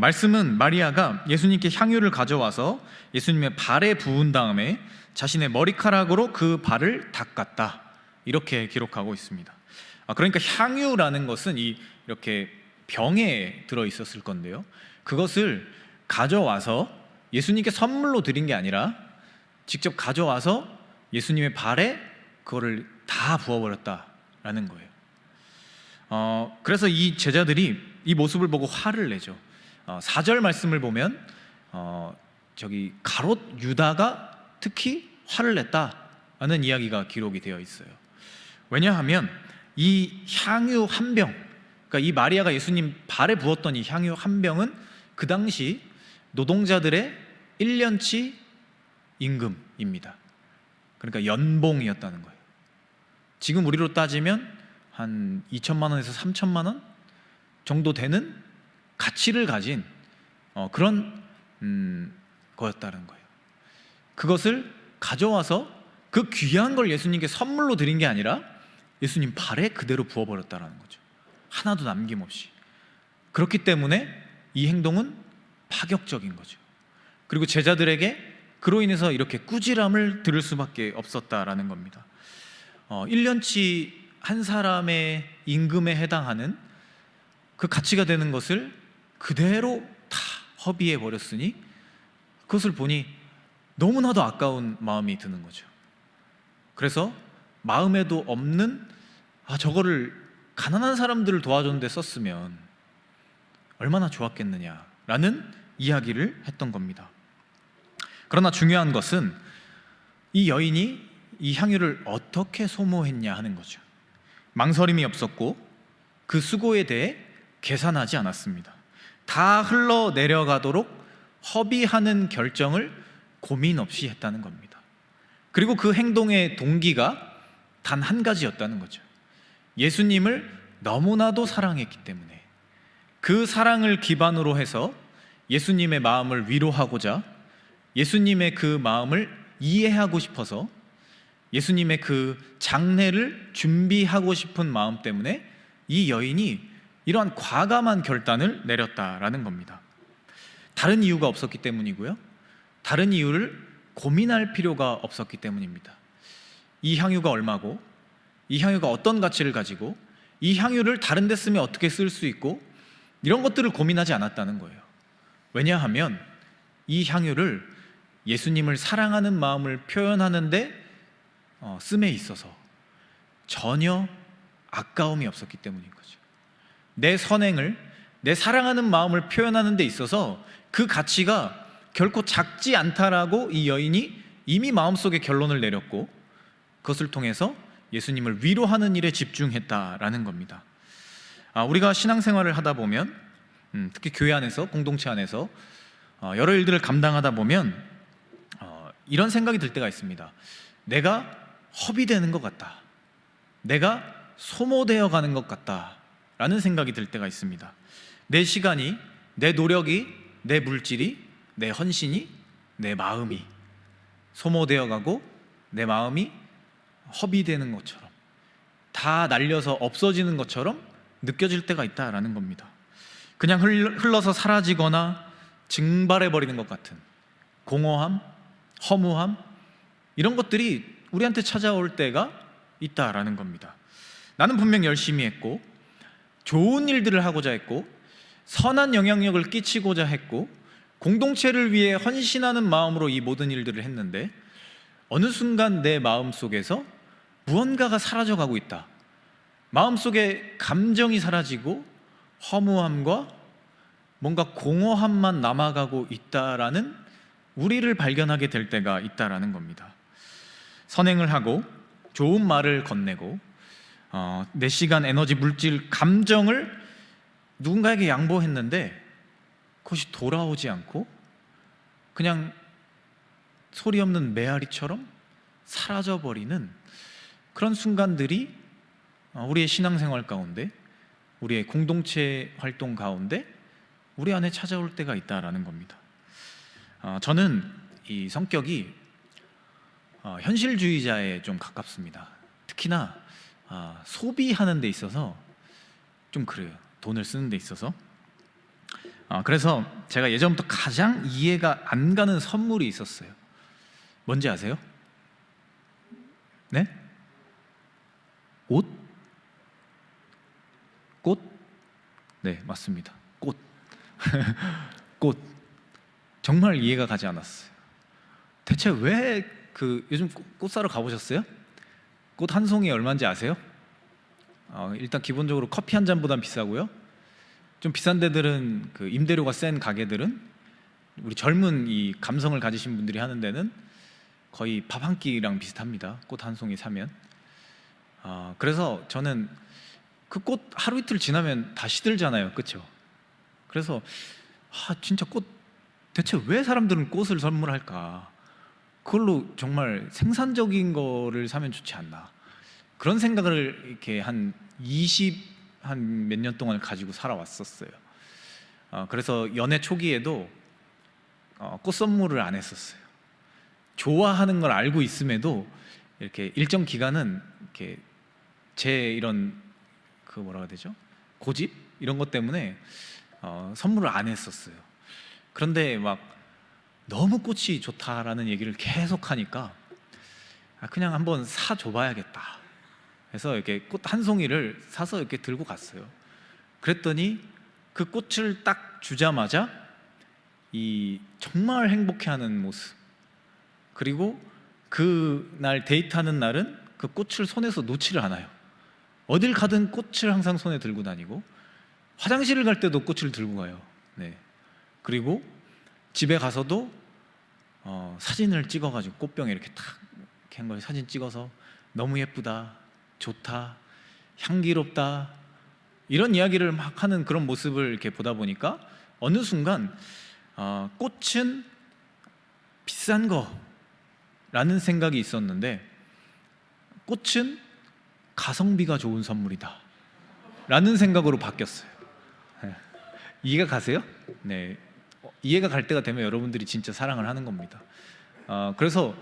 말씀은 마리아가 예수님께 향유를 가져와서 예수님의 발에 부은 다음에 자신의 머리카락으로 그 발을 닦았다, 이렇게 기록하고 있습니다. 그러니까 향유라는 것은 이렇게 병에 들어 있었을 건데요, 그것을 가져와서 예수님께 선물로 드린 게 아니라 직접 가져와서 예수님의 발에 그거를 다 부어버렸다라는 거예요. 그래서 이 제자들이 이 모습을 보고 화를 내죠. 4절 말씀을 보면 저기 가롯 유다가 특히 화를 냈다라는 이야기가 기록이 되어 있어요. 왜냐하면 이 향유 한 병, 그러니까 이 마리아가 예수님 발에 부었던 이 향유 한 병은 그 당시 노동자들의 1년치 임금입니다. 그러니까 연봉이었다는 거예요. 지금 우리로 따지면 한 2천만 원에서 3천만 원 정도 되는 가치를 가진 그런 거였다는 거예요. 그것을 가져와서 그 귀한 걸 예수님께 선물로 드린 게 아니라 예수님 발에 그대로 부어버렸다는 거죠. 하나도 남김없이. 그렇기 때문에 이 행동은 파격적인 거죠. 그리고 제자들에게 그로 인해서 이렇게 꾸지람을 들을 수밖에 없었다라는 겁니다. 1년치 한 사람의 임금에 해당하는 그 가치가 되는 것을 그대로 다 허비해 버렸으니 그것을 보니 너무나도 아까운 마음이 드는 거죠. 그래서 마음에도 없는 저거를 가난한 사람들을 도와줬는데 썼으면 얼마나 좋았겠느냐라는 이야기를 했던 겁니다. 그러나 중요한 것은 이 여인이 이 향유를 어떻게 소모했냐 하는 거죠. 망설임이 없었고 그 수고에 대해 계산하지 않았습니다. 다 흘러내려가도록 허비하는 결정을 고민 없이 했다는 겁니다. 그리고 그 행동의 동기가 단 한 가지였다는 거죠. 예수님을 너무나도 사랑했기 때문에 그 사랑을 기반으로 해서 예수님의 마음을 위로하고자, 예수님의 그 마음을 이해하고 싶어서 예수님의 그 장례를 준비하고 싶은 마음 때문에 이 여인이 이러한 과감한 결단을 내렸다라는 겁니다. 다른 이유가 없었기 때문이고요, 다른 이유를 고민할 필요가 없었기 때문입니다. 이 향유가 얼마고, 이 향유가 어떤 가치를 가지고, 이 향유를 다른 데 쓰면 어떻게 쓸 수 있고, 이런 것들을 고민하지 않았다는 거예요. 왜냐하면 이 향유를 예수님을 사랑하는 마음을 표현하는데 씀에 있어서 전혀 아까움이 없었기 때문인 거죠. 내 선행을, 내 사랑하는 마음을 표현하는 데 있어서 그 가치가 결코 작지 않다라고 이 여인이 이미 마음속에 결론을 내렸고, 그것을 통해서 예수님을 위로하는 일에 집중했다라는 겁니다. 우리가 신앙생활을 하다 보면, 특히 교회 안에서, 공동체 안에서 여러 일들을 감당하다 보면 이런 생각이 들 때가 있습니다. 내가 허비되는 것 같다, 내가 소모되어 가는 것 같다 라는 생각이 들 때가 있습니다. 내 시간이, 내 노력이, 내 물질이, 내 헌신이, 내 마음이 소모되어 가고 내 마음이 허비되는 것처럼, 다 날려서 없어지는 것처럼 느껴질 때가 있다라는 겁니다. 그냥 흘러서 사라지거나 증발해버리는 것 같은 공허함, 허무함, 이런 것들이 우리한테 찾아올 때가 있다라는 겁니다. 나는 분명 열심히 했고 좋은 일들을 하고자 했고 선한 영향력을 끼치고자 했고 공동체를 위해 헌신하는 마음으로 이 모든 일들을 했는데 어느 순간 내 마음속에서 무언가가 사라져가고 있다, 마음속에 감정이 사라지고 허무함과 뭔가 공허함만 남아가고 있다라는 우리를 발견하게 될 때가 있다라는 겁니다. 선행을 하고 좋은 말을 건네고 내 시간, 에너지, 물질, 감정을 누군가에게 양보했는데 그것이 돌아오지 않고 그냥 소리 없는 메아리처럼 사라져버리는 그런 순간들이 우리의 신앙생활 가운데, 우리의 공동체 활동 가운데 우리 안에 찾아올 때가 있다라는 겁니다. 저는 이 성격이 현실주의자에 좀 가깝습니다. 특히나 소비하는 데 있어서 좀 그래요. 돈을 쓰는 데 있어서. 그래서 제가 예전부터 가장 이해가 안 가는 선물이 있었어요. 뭔지 아세요? 네? 옷? 꽃? 네, 맞습니다. 꽃. 꽃. 정말 이해가 가지 않았어요. 대체 왜 요즘 꽃 사러 가보셨어요? 꽃 한 송이 얼마인지 아세요? 일단 기본적으로 커피 한 잔보단 비싸고요. 좀 비싼 데들은 그 임대료가 센 가게들은 우리 젊은 이 감성을 가지신 분들이 하는 데는 거의 밥 한 끼랑 비슷합니다. 꽃 한 송이 사면. 그래서 저는 그 꽃 하루 이틀 지나면 다 시들잖아요, 그렇죠? 그래서 진짜 꽃 대체 왜 사람들은 꽃을 선물할까? 그걸로 정말 생산적인 거를 사면 좋지 않나? 그런 생각을 이렇게 한 몇 년 동안 가지고 살아왔었어요. 그래서 연애 초기에도 꽃 선물을 안 했었어요. 좋아하는 걸 알고 있음에도 이렇게 일정 기간은 이렇게 제 이런 뭐라고 해야 되죠? 고집 이런 것 때문에 선물을 안 했었어요. 그런데 막 너무 꽃이 좋다라는 얘기를 계속 하니까 그냥 한번 사 줘봐야겠다. 그래서 이렇게 꽃 한 송이를 사서 이렇게 들고 갔어요. 그랬더니 그 꽃을 딱 주자마자 이 정말 행복해하는 모습, 그리고 그날 데이트하는 날은 그 꽃을 손에서 놓지를 않아요. 어딜 가든 꽃을 항상 손에 들고 다니고 화장실을 갈 때도 꽃을 들고 가요. 네. 그리고 집에 가서도 사진을 찍어가지고 꽃병에 이렇게 탁 이렇게 한 걸 사진 찍어서 너무 예쁘다, 좋다, 향기롭다 이런 이야기를 막 하는 그런 모습을 이렇게 보다 보니까 어느 순간 꽃은 비싼 거라는 생각이 있었는데 꽃은 가성비가 좋은 선물이다 라는 생각으로 바뀌었어요. 네. 이해가 가세요? 네. 이해가 갈 때가 되면 여러분들이 진짜 사랑을 하는 겁니다. 그래서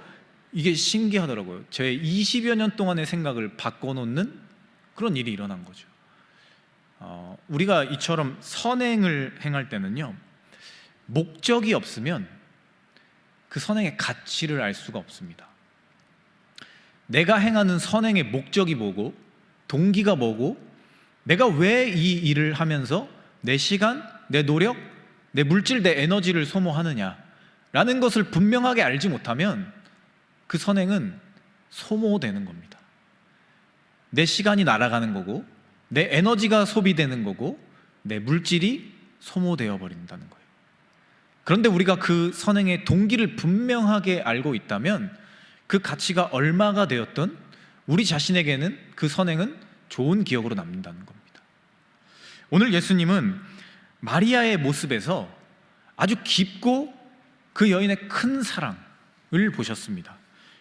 이게 신기하더라고요. 제 20여 년 동안의 생각을 바꿔놓는 그런 일이 일어난 거죠. 우리가 이처럼 선행을 행할 때는요, 목적이 없으면 그 선행의 가치를 알 수가 없습니다. 내가 행하는 선행의 목적이 뭐고 동기가 뭐고 내가 왜 이 일을 하면서 내 시간, 내 노력, 내 물질, 내 에너지를 소모하느냐라는 것을 분명하게 알지 못하면 그 선행은 소모되는 겁니다. 내 시간이 날아가는 거고, 내 에너지가 소비되는 거고, 내 물질이 소모되어 버린다는 거예요. 그런데 우리가 그 선행의 동기를 분명하게 알고 있다면 그 가치가 얼마가 되었든 우리 자신에게는 그 선행은 좋은 기억으로 남는다는 겁니다. 오늘 예수님은 마리아의 모습에서 아주 깊고 그 여인의 큰 사랑을 보셨습니다.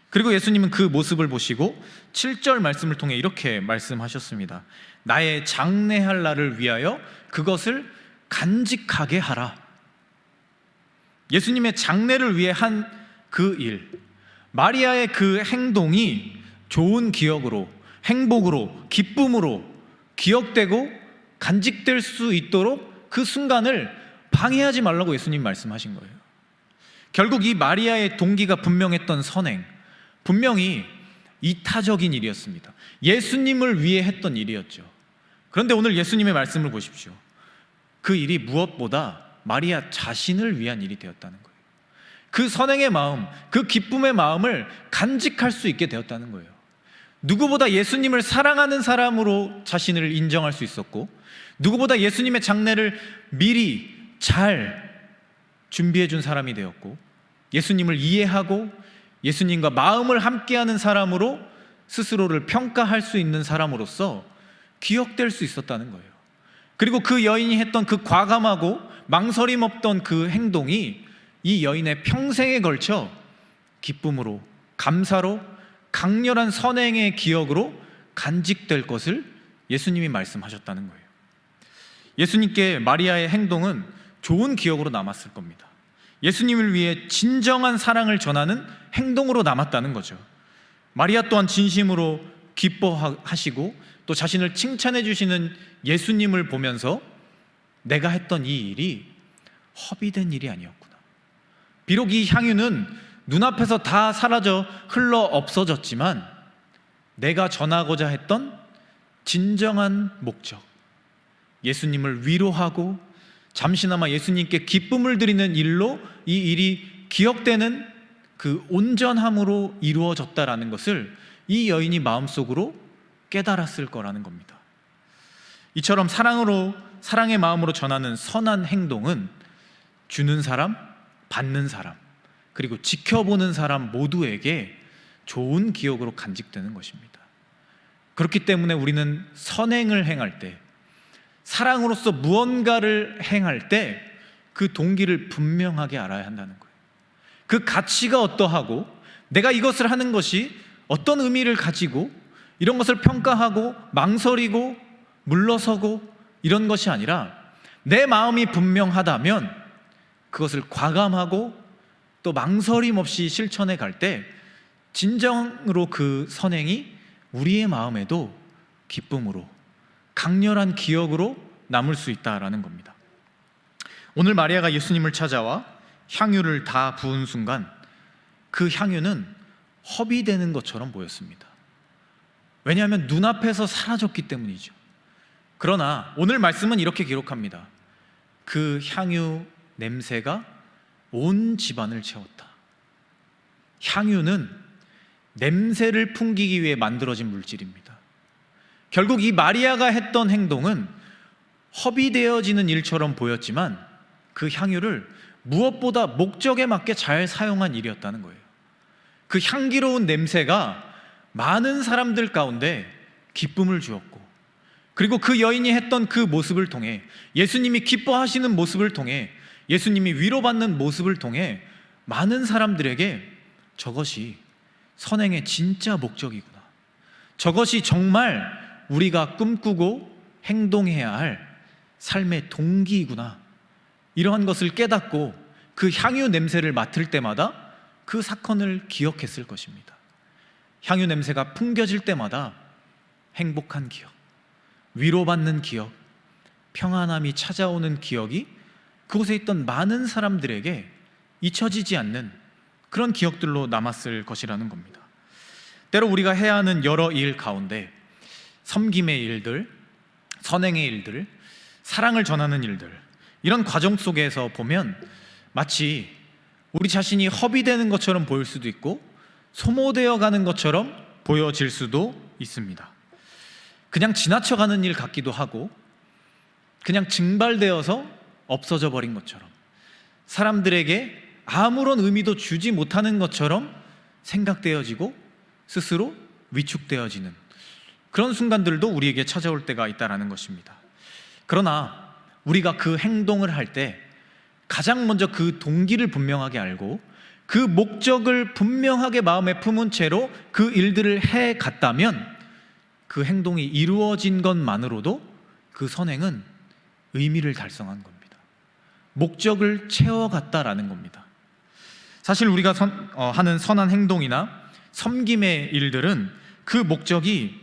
그리고 예수님은 그 모습을 보시고 7절 말씀을 통해 이렇게 말씀하셨습니다. 나의 장래할 날을 위하여 그것을 간직하게 하라. 예수님의 장래를 위해 한 그 일, 마리아의 그 행동이 좋은 기억으로, 행복으로, 기쁨으로 기억되고 간직될 수 있도록 그 순간을 방해하지 말라고 예수님 말씀하신 거예요. 결국 이 마리아의 동기가 분명했던 선행, 분명히 이타적인 일이었습니다. 예수님을 위해 했던 일이었죠. 그런데 오늘 예수님의 말씀을 보십시오. 그 일이 무엇보다 마리아 자신을 위한 일이 되었다는 거예요. 그 선행의 마음, 그 기쁨의 마음을 간직할 수 있게 되었다는 거예요. 누구보다 예수님을 사랑하는 사람으로 자신을 인정할 수 있었고, 누구보다 예수님의 장래를 미리 잘 준비해 준 사람이 되었고, 예수님을 이해하고 예수님과 마음을 함께하는 사람으로 스스로를 평가할 수 있는 사람으로서 기억될 수 있었다는 거예요. 그리고 그 여인이 했던 그 과감하고 망설임 없던 그 행동이 이 여인의 평생에 걸쳐 기쁨으로, 감사로, 강렬한 선행의 기억으로 간직될 것을 예수님이 말씀하셨다는 거예요. 예수님께 마리아의 행동은 좋은 기억으로 남았을 겁니다. 예수님을 위해 진정한 사랑을 전하는 행동으로 남았다는 거죠. 마리아 또한 진심으로 기뻐하시고 또 자신을 칭찬해 주시는 예수님을 보면서 내가 했던 이 일이 허비된 일이 아니었구나. 비록 이 향유는 눈앞에서 다 사라져 흘러 없어졌지만 내가 전하고자 했던 진정한 목적, 예수님을 위로하고 잠시나마 예수님께 기쁨을 드리는 일로 이 일이 기억되는 그 온전함으로 이루어졌다라는 것을 이 여인이 마음속으로 깨달았을 거라는 겁니다. 이처럼 사랑의 마음으로 전하는 선한 행동은 주는 사람, 받는 사람, 그리고 지켜보는 사람 모두에게 좋은 기억으로 간직되는 것입니다. 그렇기 때문에 우리는 선행을 행할 때, 사랑으로서 무언가를 행할 때 그 동기를 분명하게 알아야 한다는 거예요. 그 가치가 어떠하고 내가 이것을 하는 것이 어떤 의미를 가지고 이런 것을 평가하고 망설이고 물러서고 이런 것이 아니라 내 마음이 분명하다면 그것을 과감하고 또 망설임 없이 실천해 갈 때 진정으로 그 선행이 우리의 마음에도 기쁨으로 강렬한 기억으로 남을 수 있다라는 겁니다. 오늘 마리아가 예수님을 찾아와 향유를 다 부은 순간 그 향유는 허비되는 것처럼 보였습니다. 왜냐하면 눈앞에서 사라졌기 때문이죠. 그러나 오늘 말씀은 이렇게 기록합니다. 그 향유 냄새가 온 집안을 채웠다. 향유는 냄새를 풍기기 위해 만들어진 물질입니다. 결국 이 마리아가 했던 행동은 허비되어지는 일처럼 보였지만 그 향유를 무엇보다 목적에 맞게 잘 사용한 일이었다는 거예요. 그 향기로운 냄새가 많은 사람들 가운데 기쁨을 주었고, 그리고 그 여인이 했던 그 모습을 통해, 예수님이 기뻐하시는 모습을 통해, 예수님이 위로받는 모습을 통해 많은 사람들에게 저것이 선행의 진짜 목적이구나, 저것이 정말 우리가 꿈꾸고 행동해야 할 삶의 동기이구나, 이러한 것을 깨닫고 그 향유 냄새를 맡을 때마다 그 사건을 기억했을 것입니다. 향유 냄새가 풍겨질 때마다 행복한 기억, 위로받는 기억, 평안함이 찾아오는 기억이 그곳에 있던 많은 사람들에게 잊혀지지 않는 그런 기억들로 남았을 것이라는 겁니다. 때로 우리가 해야 하는 여러 일 가운데 섬김의 일들, 선행의 일들, 사랑을 전하는 일들, 이런 과정 속에서 보면 마치 우리 자신이 허비되는 것처럼 보일 수도 있고 소모되어 가는 것처럼 보여질 수도 있습니다. 그냥 지나쳐가는 일 같기도 하고 그냥 증발되어서 없어져 버린 것처럼, 사람들에게 아무런 의미도 주지 못하는 것처럼 생각되어지고 스스로 위축되어지는 그런 순간들도 우리에게 찾아올 때가 있다는 것입니다. 그러나 우리가 그 행동을 할 때 가장 먼저 그 동기를 분명하게 알고 그 목적을 분명하게 마음에 품은 채로 그 일들을 해 갔다면 그 행동이 이루어진 것만으로도 그 선행은 의미를 달성한 겁니다. 목적을 채워갔다라는 겁니다. 사실 우리가 하는 선한 행동이나 섬김의 일들은 그 목적이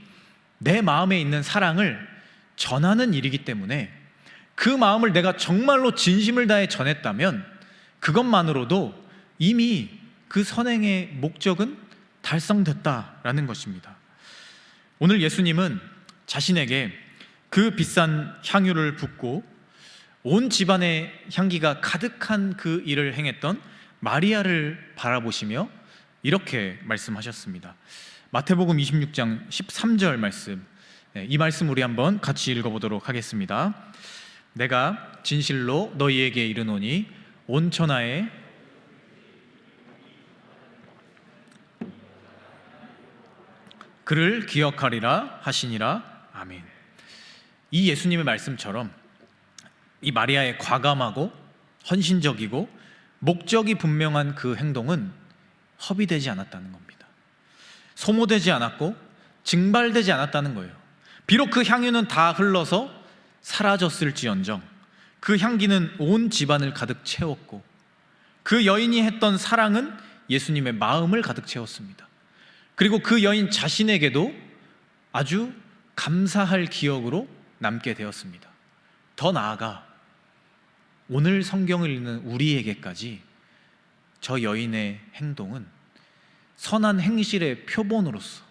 내 마음에 있는 사랑을 전하는 일이기 때문에 그 마음을 내가 정말로 진심을 다해 전했다면 그것만으로도 이미 그 선행의 목적은 달성됐다라는 것입니다. 오늘 예수님은 자신에게 그 비싼 향유를 붓고 온 집안의 향기가 가득한 그 일을 행했던 마리아를 바라보시며 이렇게 말씀하셨습니다. 마태복음 26장 13절 말씀, 이 말씀 우리 한번 같이 읽어보도록 하겠습니다. 내가 진실로 너희에게 이르노니 온 천하에 그를 기억하리라 하시니라. 아멘. 이 예수님의 말씀처럼 이 마리아의 과감하고 헌신적이고 목적이 분명한 그 행동은 허비되지 않았다는 겁니다. 소모되지 않았고 증발되지 않았다는 거예요. 비록 그 향유는 다 흘러서 사라졌을지언정 그 향기는 온 집안을 가득 채웠고 그 여인이 했던 사랑은 예수님의 마음을 가득 채웠습니다. 그리고 그 여인 자신에게도 아주 감사할 기억으로 남게 되었습니다. 더 나아가 오늘 성경을 읽는 우리에게까지 저 여인의 행동은 선한 행실의 표본으로서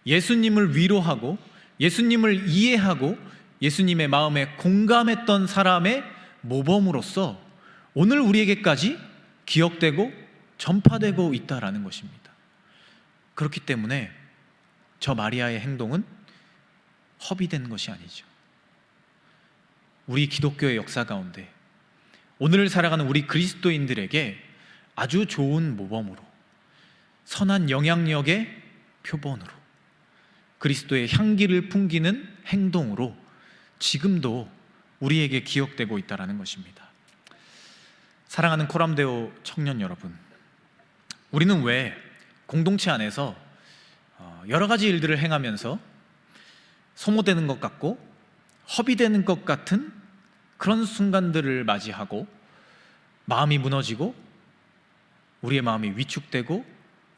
예수님을 위로하고 예수님을 이해하고 예수님의 마음에 공감했던 사람의 모범으로서 오늘 우리에게까지 기억되고 전파되고 있다라는 것입니다. 그렇기 때문에 저 마리아의 행동은 허비된 것이 아니죠. 우리 기독교의 역사 가운데 오늘을 살아가는 우리 그리스도인들에게 아주 좋은 모범으로, 선한 영향력의 표본으로, 그리스도의 향기를 풍기는 행동으로 지금도 우리에게 기억되고 있다는 것입니다. 사랑하는 코람데오 청년 여러분, 우리는 왜 공동체 안에서 여러 가지 일들을 행하면서 소모되는 것 같고 허비되는 것 같은 그런 순간들을 맞이하고 마음이 무너지고 우리의 마음이 위축되고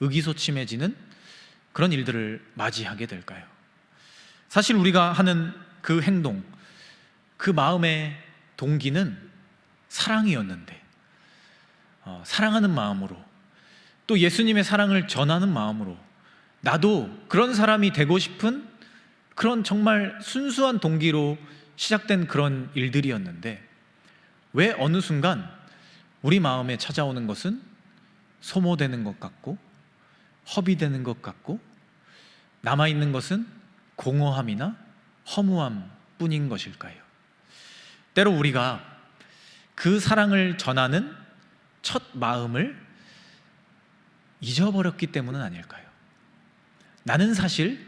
의기소침해지는 그런 일들을 맞이하게 될까요? 사실 우리가 하는 그 행동, 그 마음의 동기는 사랑이었는데 사랑하는 마음으로 또 예수님의 사랑을 전하는 마음으로 나도 그런 사람이 되고 싶은 그런 정말 순수한 동기로 시작된 그런 일들이었는데 왜 어느 순간 우리 마음에 찾아오는 것은 소모되는 것 같고 허비되는 것 같고 남아있는 것은 공허함이나 허무함 뿐인 것일까요? 때로 우리가 그 사랑을 전하는 첫 마음을 잊어버렸기 때문은 아닐까요? 나는 사실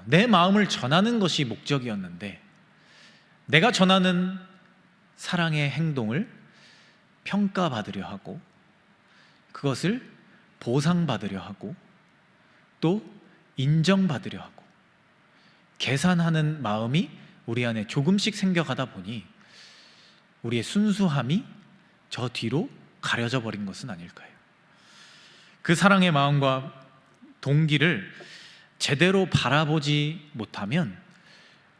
내 마음을 전하는 것이 목적이었는데 내가 전하는 사랑의 행동을 평가받으려 하고 그것을 보상받으려 하고 또 인정받으려 하고 계산하는 마음이 우리 안에 조금씩 생겨가다 보니 우리의 순수함이 저 뒤로 가려져 버린 것은 아닐까요? 그 사랑의 마음과 동기를 제대로 바라보지 못하면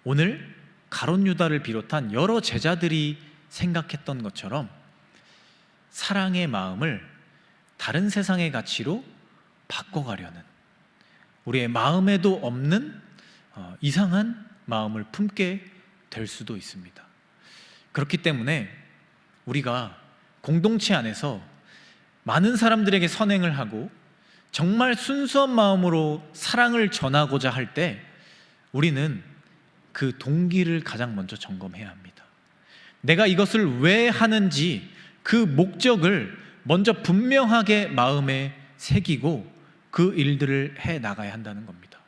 오늘 가롯 유다를 비롯한 여러 제자들이 생각했던 것처럼 사랑의 마음을 다른 세상의 가치로 바꿔가려는 우리의 마음에도 없는 이상한 마음을 품게 될 수도 있습니다. 그렇기 때문에 우리가 공동체 안에서 많은 사람들에게 선행을 하고 정말 순수한 마음으로 사랑을 전하고자 할 때 우리는 그 동기를 가장 먼저 점검해야 합니다. 내가 이것을 왜 하는지 그 목적을 먼저 분명하게 마음에 새기고 그 일들을 해 나가야 한다는 겁니다.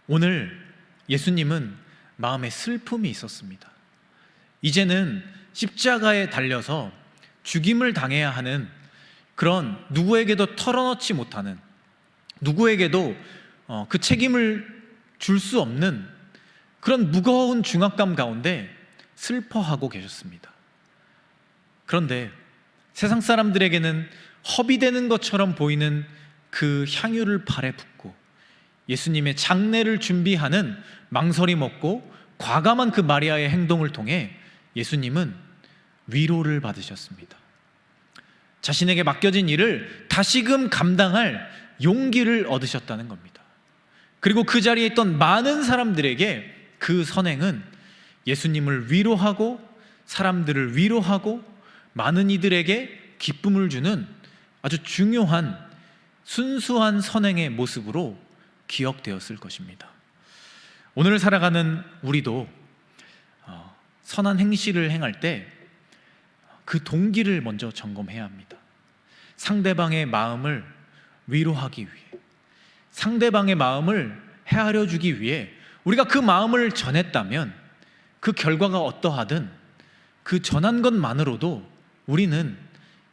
오늘 예수님은 마음에 슬픔이 있었습니다. 이제는 십자가에 달려서 죽임을 당해야 하는 그런 누구에게도 털어놓지 못하는, 누구에게도 그 책임을 줄 수 없는 그런 무거운 중압감 가운데 슬퍼하고 계셨습니다. 그런데 세상 사람들에게는 허비되는 것처럼 보이는 그 향유를 발에 붓고 예수님의 장례를 준비하는 망설임 없고 과감한 그 마리아의 행동을 통해 예수님은 위로를 받으셨습니다. 자신에게 맡겨진 일을 다시금 감당할 용기를 얻으셨다는 겁니다. 그리고 그 자리에 있던 많은 사람들에게 그 선행은 예수님을 위로하고 사람들을 위로하고 많은 이들에게 기쁨을 주는 아주 중요한 순수한 선행의 모습으로 기억되었을 것입니다. 오늘 살아가는 우리도 선한 행실을 행할 때 그 동기를 먼저 점검해야 합니다. 상대방의 마음을 위로하기 위해, 상대방의 마음을 헤아려 주기 위해 우리가 그 마음을 전했다면 그 결과가 어떠하든 그 전한 것만으로도 우리는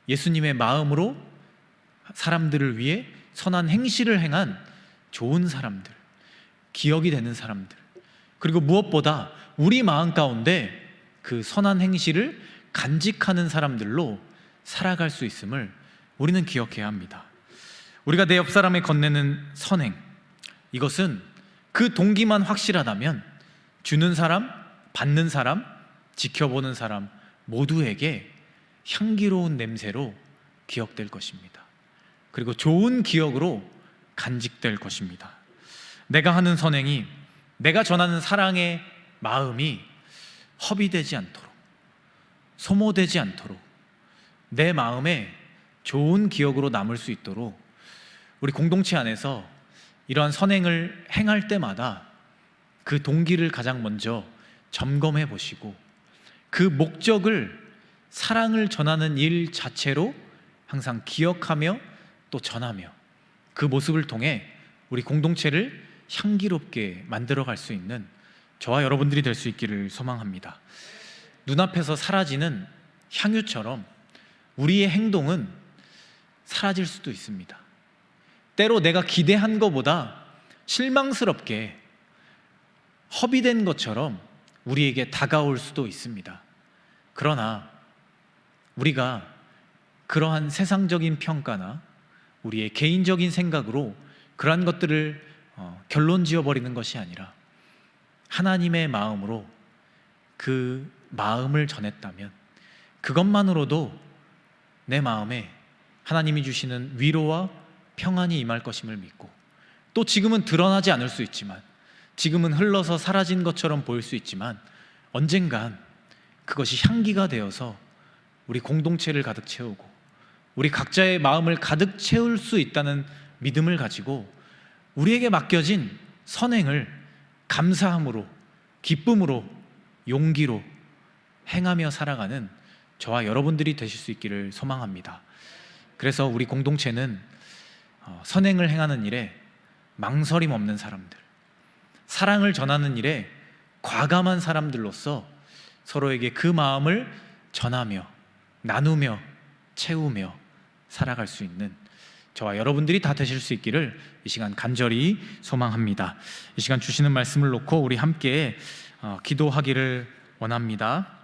예수님의 마음으로 사람들을 위해 선한 행실을 행한 좋은 사람들, 기억이 되는 사람들, 그리고 무엇보다 우리 마음 가운데 그 선한 행실을 간직하는 사람들로 살아갈 수 있음을 우리는 기억해야 합니다. 우리가 내 옆 사람에 건네는 선행, 이것은 그 동기만 확실하다면 주는 사람, 받는 사람, 지켜보는 사람 모두에게 향기로운 냄새로 기억될 것입니다. 그리고 좋은 기억으로 간직될 것입니다. 내가 하는 선행이, 내가 전하는 사랑의 마음이 허비되지 않도록, 소모되지 않도록, 내 마음에 좋은 기억으로 남을 수 있도록 우리 공동체 안에서 이러한 선행을 행할 때마다 그 동기를 가장 먼저 점검해 보시고 그 목적을 사랑을 전하는 일 자체로 항상 기억하며 또 전하며 그 모습을 통해 우리 공동체를 향기롭게 만들어갈 수 있는 저와 여러분들이 될 수 있기를 소망합니다. 눈앞에서 사라지는 향유처럼 우리의 행동은 사라질 수도 있습니다. 때로 내가 기대한 것보다 실망스럽게 허비된 것처럼 우리에게 다가올 수도 있습니다. 그러나 우리가 그러한 세상적인 평가나 우리의 개인적인 생각으로 그러한 것들을 결론 지어버리는 것이 아니라 하나님의 마음으로 그 마음을 전했다면 그것만으로도 내 마음에 하나님이 주시는 위로와 평안이 임할 것임을 믿고, 또 지금은 드러나지 않을 수 있지만, 지금은 흘러서 사라진 것처럼 보일 수 있지만 언젠간 그것이 향기가 되어서 우리 공동체를 가득 채우고 우리 각자의 마음을 가득 채울 수 있다는 믿음을 가지고 우리에게 맡겨진 선행을 감사함으로, 기쁨으로, 용기로 행하며 살아가는 저와 여러분들이 되실 수 있기를 소망합니다. 그래서 우리 공동체는 선행을 행하는 일에 망설임 없는 사람들, 사랑을 전하는 일에 과감한 사람들로서 서로에게 그 마음을 전하며 나누며 채우며 살아갈 수 있는 저와 여러분들이 다 되실 수 있기를 이 시간 간절히 소망합니다. 이 시간 주시는 말씀을 놓고 우리 함께 기도하기를 원합니다.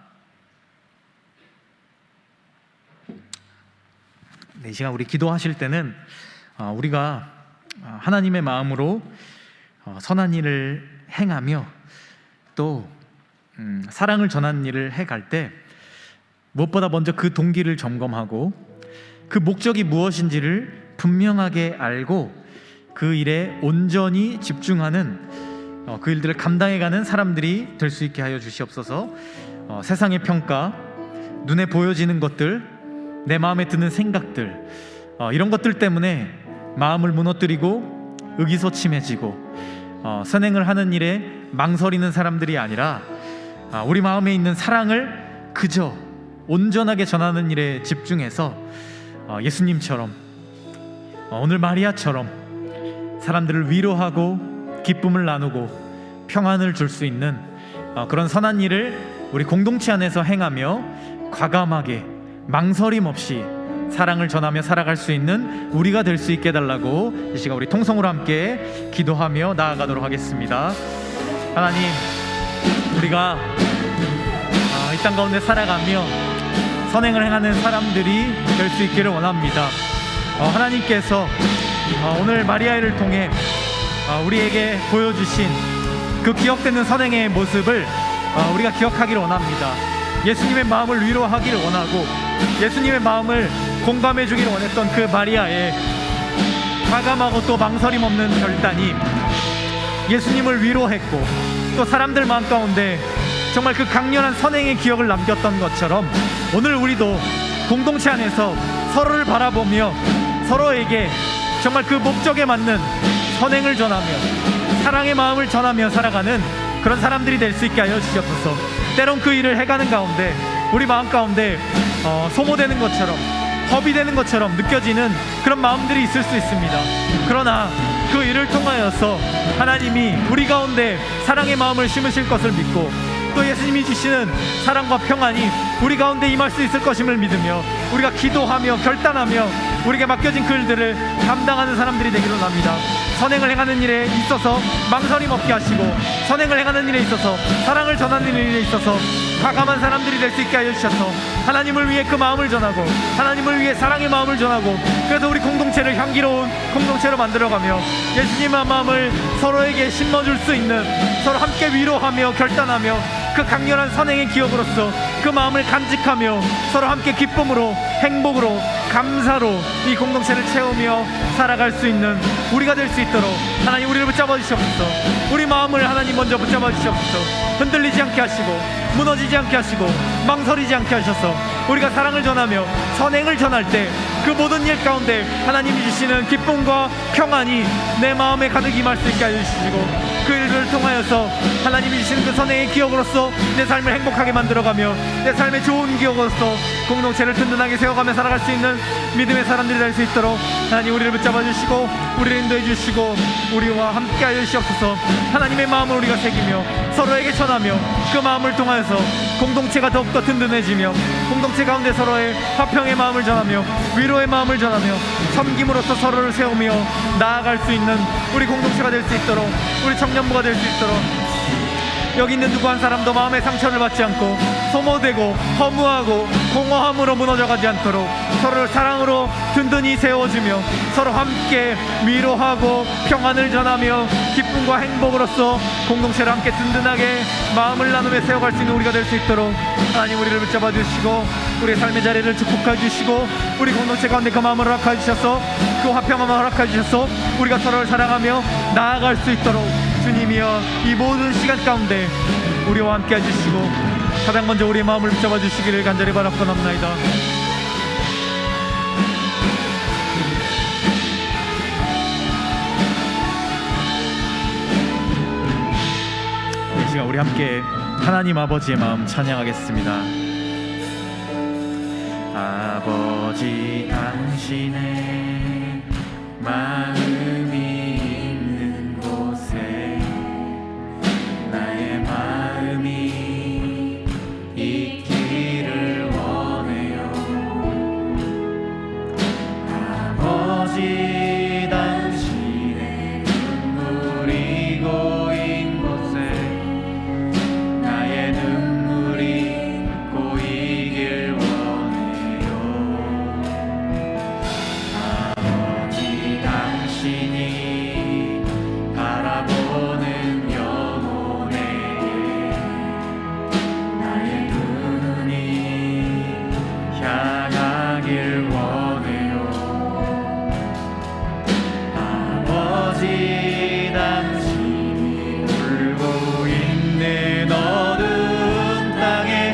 이 시간 우리 기도하실 때는 우리가 하나님의 마음으로 선한 일을 행하며 또 사랑을 전하는 일을 해갈 때 무엇보다 먼저 그 동기를 점검하고 그 목적이 무엇인지를 분명하게 알고 그 일에 온전히 집중하는 그 일들을 감당해가는 사람들이 될 수 있게 하여 주시옵소서. 세상의 평가, 눈에 보여지는 것들, 내 마음에 드는 생각들, 이런 것들 때문에 마음을 무너뜨리고 의기소침해지고 선행을 하는 일에 망설이는 사람들이 아니라 우리 마음에 있는 사랑을 그저 온전하게 전하는 일에 집중해서 예수님처럼, 오늘 마리아처럼 사람들을 위로하고 기쁨을 나누고 평안을 줄 수 있는 그런 선한 일을 우리 공동체 안에서 행하며 과감하게 망설임 없이 사랑을 전하며 살아갈 수 있는 우리가 될 수 있게 해달라고 이 시간 우리 통성으로 함께 기도하며 나아가도록 하겠습니다. 하나님, 우리가 이 땅 가운데 살아가며 선행을 행하는 사람들이 될 수 있기를 원합니다. 하나님께서 오늘 마리아를 통해 우리에게 보여주신 그 기억되는 선행의 모습을 우리가 기억하기를 원합니다. 예수님의 마음을 위로하기를 원하고 예수님의 마음을 공감해 주기를 원했던 그 마리아의 과감하고 또 망설임 없는 결단이 예수님을 위로했고 또 사람들 마음 가운데 정말 그 강렬한 선행의 기억을 남겼던 것처럼 오늘 우리도 공동체 안에서 서로를 바라보며 서로에게 정말 그 목적에 맞는 선행을 전하며 사랑의 마음을 전하며 살아가는 그런 사람들이 될 수 있게 하여 주시옵소서. 때론 그 일을 해가는 가운데 우리 마음 가운데 소모되는 것처럼 허비되는 것처럼 느껴지는 그런 마음들이 있을 수 있습니다. 그러나 그 일을 통하여서 하나님이 우리 가운데 사랑의 마음을 심으실 것을 믿고 또 예수님이 주시는 사랑과 평안이 우리 가운데 임할 수 있을 것임을 믿으며 우리가 기도하며 결단하며 우리에게 맡겨진 그 일들을 감당하는 사람들이 되기로 합니다. 선행을 행하는 일에 있어서 망설임 없게 하시고 선행을 행하는 일에 있어서 사랑을 전하는 일에 있어서 과감한 사람들이 될 수 있게 하여 주셔서 하나님을 위해 그 마음을 전하고 하나님을 위해 사랑의 마음을 전하고 그래서 우리 공동체를 향기로운 공동체로 만들어가며 예수님의 마음을 서로에게 심어줄 수 있는 서로 함께 위로하며 결단하며 그 강렬한 선행의 기억으로서 그 마음을 간직하며 서로 함께 기쁨으로 행복으로 감사로 이 공동체를 채우며 살아갈 수 있는 우리가 될 수 있도록 하나님 우리를 붙잡아 주시옵소서. 우리 마음을 하나님 먼저 붙잡아 주시옵소서. 흔들리지 않게 하시고 무너지지 않게 하시고 망설이지 않게 하셔서 우리가 사랑을 전하며 선행을 전할 때 그 모든 일 가운데 하나님이 주시는 기쁨과 평안이 내 마음에 가득 임할 수 있게 하여 주시고 그 일을 통하여서 하나님이 주시는 그 선행의 기억으로서 내 삶을 행복하게 만들어가며 내 삶의 좋은 기억으로서 공동체를 든든하게 세워가며 살아갈 수 있는 믿음의 사람들이 될 수 있도록 하나님 우리를 붙잡아 주시고 우리를 인도해 주시고 우리와 함께 하여 주시옵소서. 하나님의 마음을 우리가 새기며 서로에게 전하며 그 마음을 통하여서 공동체가 더욱더 든든해지며 공동체 가운데 서로의 화평의 마음을 전하며 위로의 마음을 전하며 섬김으로써 서로를 세우며 나아갈 수 있는 우리 공동체가 될 수 있도록 우리 청년부가 될 수 있도록 여기 있는 누구 한 사람도 마음의 상처를 받지 않고 소모되고 허무하고 공허함으로 무너져가지 않도록 서로를 사랑으로 든든히 세워주며 서로 함께 위로하고 평안을 전하며 기쁨과 행복으로서 공동체를 함께 든든하게 마음을 나누며 세워갈 수 있는 우리가 될 수 있도록 하나님 우리를 붙잡아 주시고 우리의 삶의 자리를 축복해 주시고 우리 공동체 가운데 그 마음을 허락해 주셔서 그 화평함을 허락해 주셔서 우리가 서로를 사랑하며 나아갈 수 있도록 주님이여 이 모든 시간 가운데 우리와 함께 해주시고 가장 먼저 우리의 마음을 붙잡아 주시기를 간절히 바라옵나이다. 이 시간 우리 함께 하나님 아버지의 마음 찬양하겠습니다. 아버지 당신의 마음이 있는 곳에 나의 마음이 있기를 원해요. 아버지 당신의 눈물이 고인 곳에 나의 눈물이 고이길 원해요. 아버지 당신이 바라보는 영혼에게 나의 눈이 향하길 원해요. 아버지 당신이 울고 있는 어두운 땅에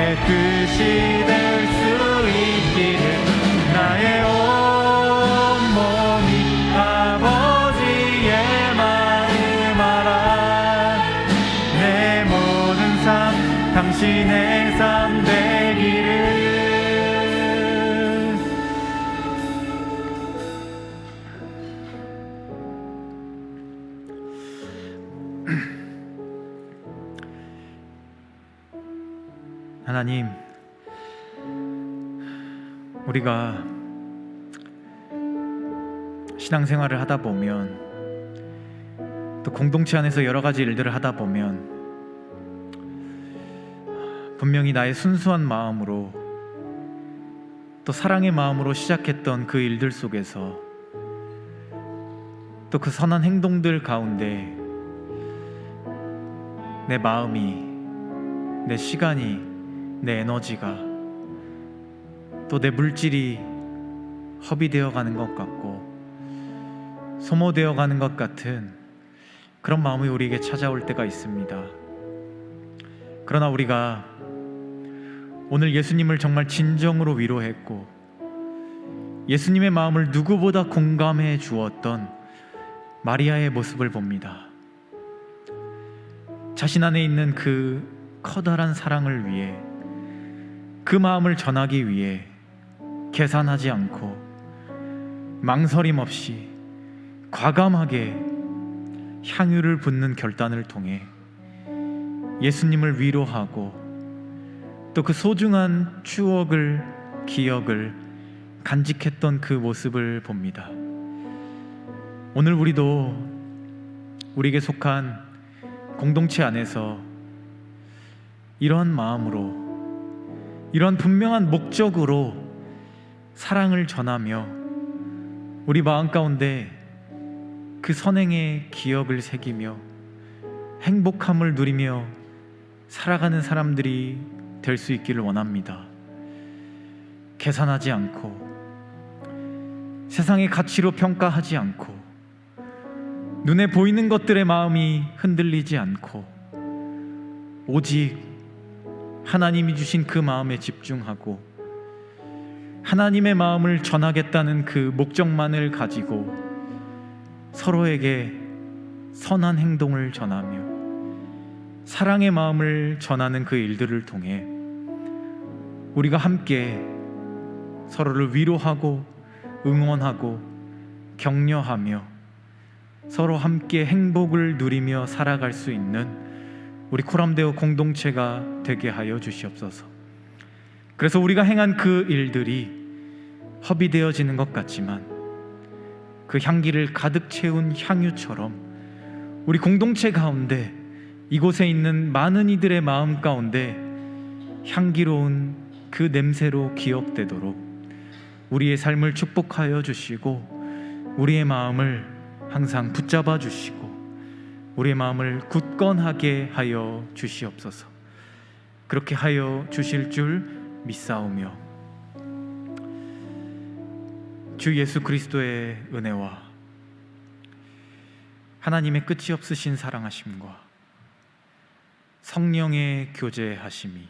주의 뜻이 될 수 있기를 나의 온몸이 아버지의 마음 알아 내 모든 삶 당신의 삶 되기를 하나님, 우리가 신앙생활을 하다 보면 또 공동체 안에서 여러 가지 일들을 하다 보면 분명히 나의 순수한 마음으로 또 사랑의 마음으로 시작했던 그 일들 속에서 또 그 선한 행동들 가운데 내 마음이, 내 시간이, 내 에너지가 또 내 물질이 허비되어 가는 것 같고 소모되어 가는 것 같은 그런 마음이 우리에게 찾아올 때가 있습니다. 그러나 우리가 오늘 예수님을 정말 진정으로 위로했고 예수님의 마음을 누구보다 공감해 주었던 마리아의 모습을 봅니다. 자신 안에 있는 그 커다란 사랑을 위해, 그 마음을 전하기 위해 계산하지 않고 망설임 없이 과감하게 향유를 붓는 결단을 통해 예수님을 위로하고 또 그 소중한 추억을, 기억을 간직했던 그 모습을 봅니다. 오늘 우리도 우리에게 속한 공동체 안에서 이러한 마음으로, 이러한 분명한 목적으로 사랑을 전하며 우리 마음 가운데 그 선행의 기억을 새기며 행복함을 누리며 살아가는 사람들이 될 수 있기를 원합니다. 계산하지 않고 세상의 가치로 평가하지 않고 눈에 보이는 것들의 마음이 흔들리지 않고 오직 하나님이 주신 그 마음에 집중하고 하나님의 마음을 전하겠다는 그 목적만을 가지고 서로에게 선한 행동을 전하며 사랑의 마음을 전하는 그 일들을 통해 우리가 함께 서로를 위로하고 응원하고 격려하며 서로 함께 행복을 누리며 살아갈 수 있는 우리 코람데오 공동체가 되게 하여 주시옵소서. 그래서 우리가 행한 그 일들이 허비되어지는 것 같지만 그 향기를 가득 채운 향유처럼 우리 공동체 가운데, 이곳에 있는 많은 이들의 마음 가운데 향기로운 그 냄새로 기억되도록 우리의 삶을 축복하여 주시고 우리의 마음을 항상 붙잡아 주시고 우리의 마음을 굳건하게 하여 주시옵소서. 그렇게 하여 주실 줄 믿사오며 주 예수 그리스도의 은혜와 하나님의 끝이 없으신 사랑하심과 성령의 교제하심이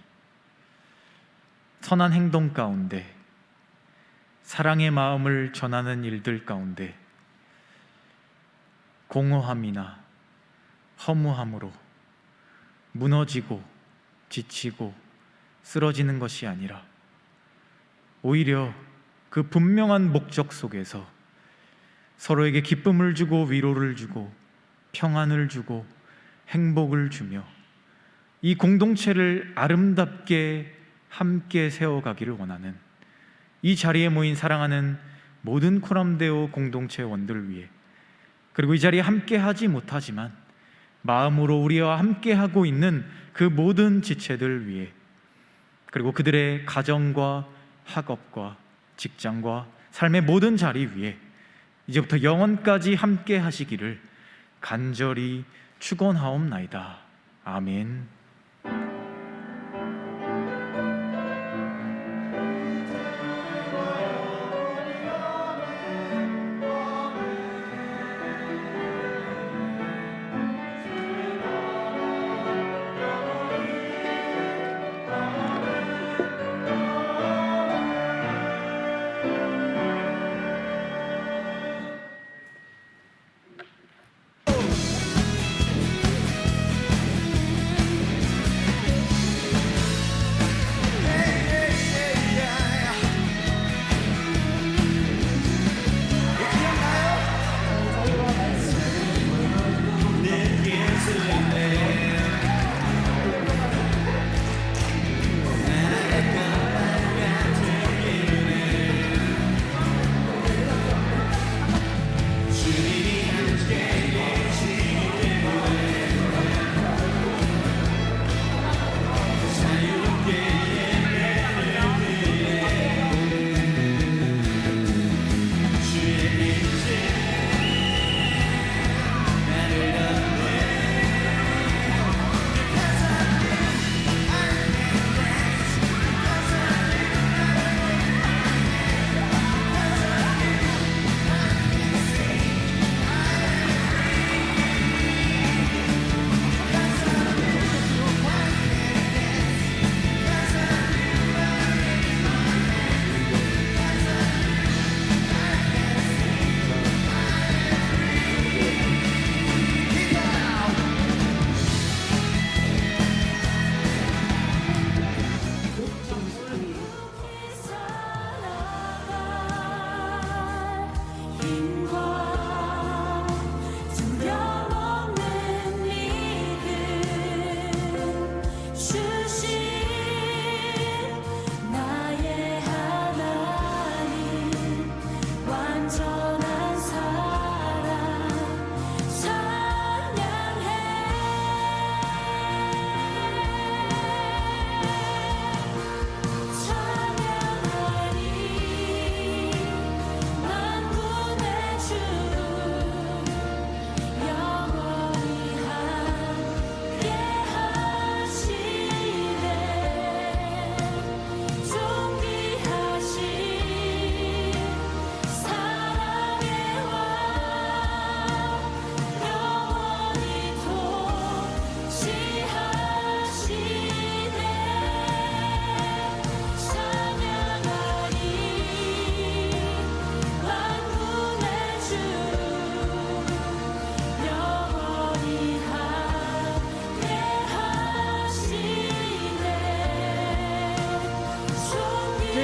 선한 행동 가운데, 사랑의 마음을 전하는 일들 가운데 공허함이나 허무함으로 무너지고 지치고 쓰러지는 것이 아니라 오히려 그 분명한 목적 속에서 서로에게 기쁨을 주고 위로를 주고 평안을 주고 행복을 주며 이 공동체를 아름답게 함께 세워가기를 원하는, 이 자리에 모인 사랑하는 모든 코람데오 공동체원들 위해, 그리고 이 자리에 함께 하지 못하지만 마음으로 우리와 함께 하고 있는 그 모든 지체들 위해, 그리고 그들의 가정과 학업과 직장과 삶의 모든 자리 위에 이제부터 영원까지 함께 하시기를 간절히 축원하옵나이다. 아멘.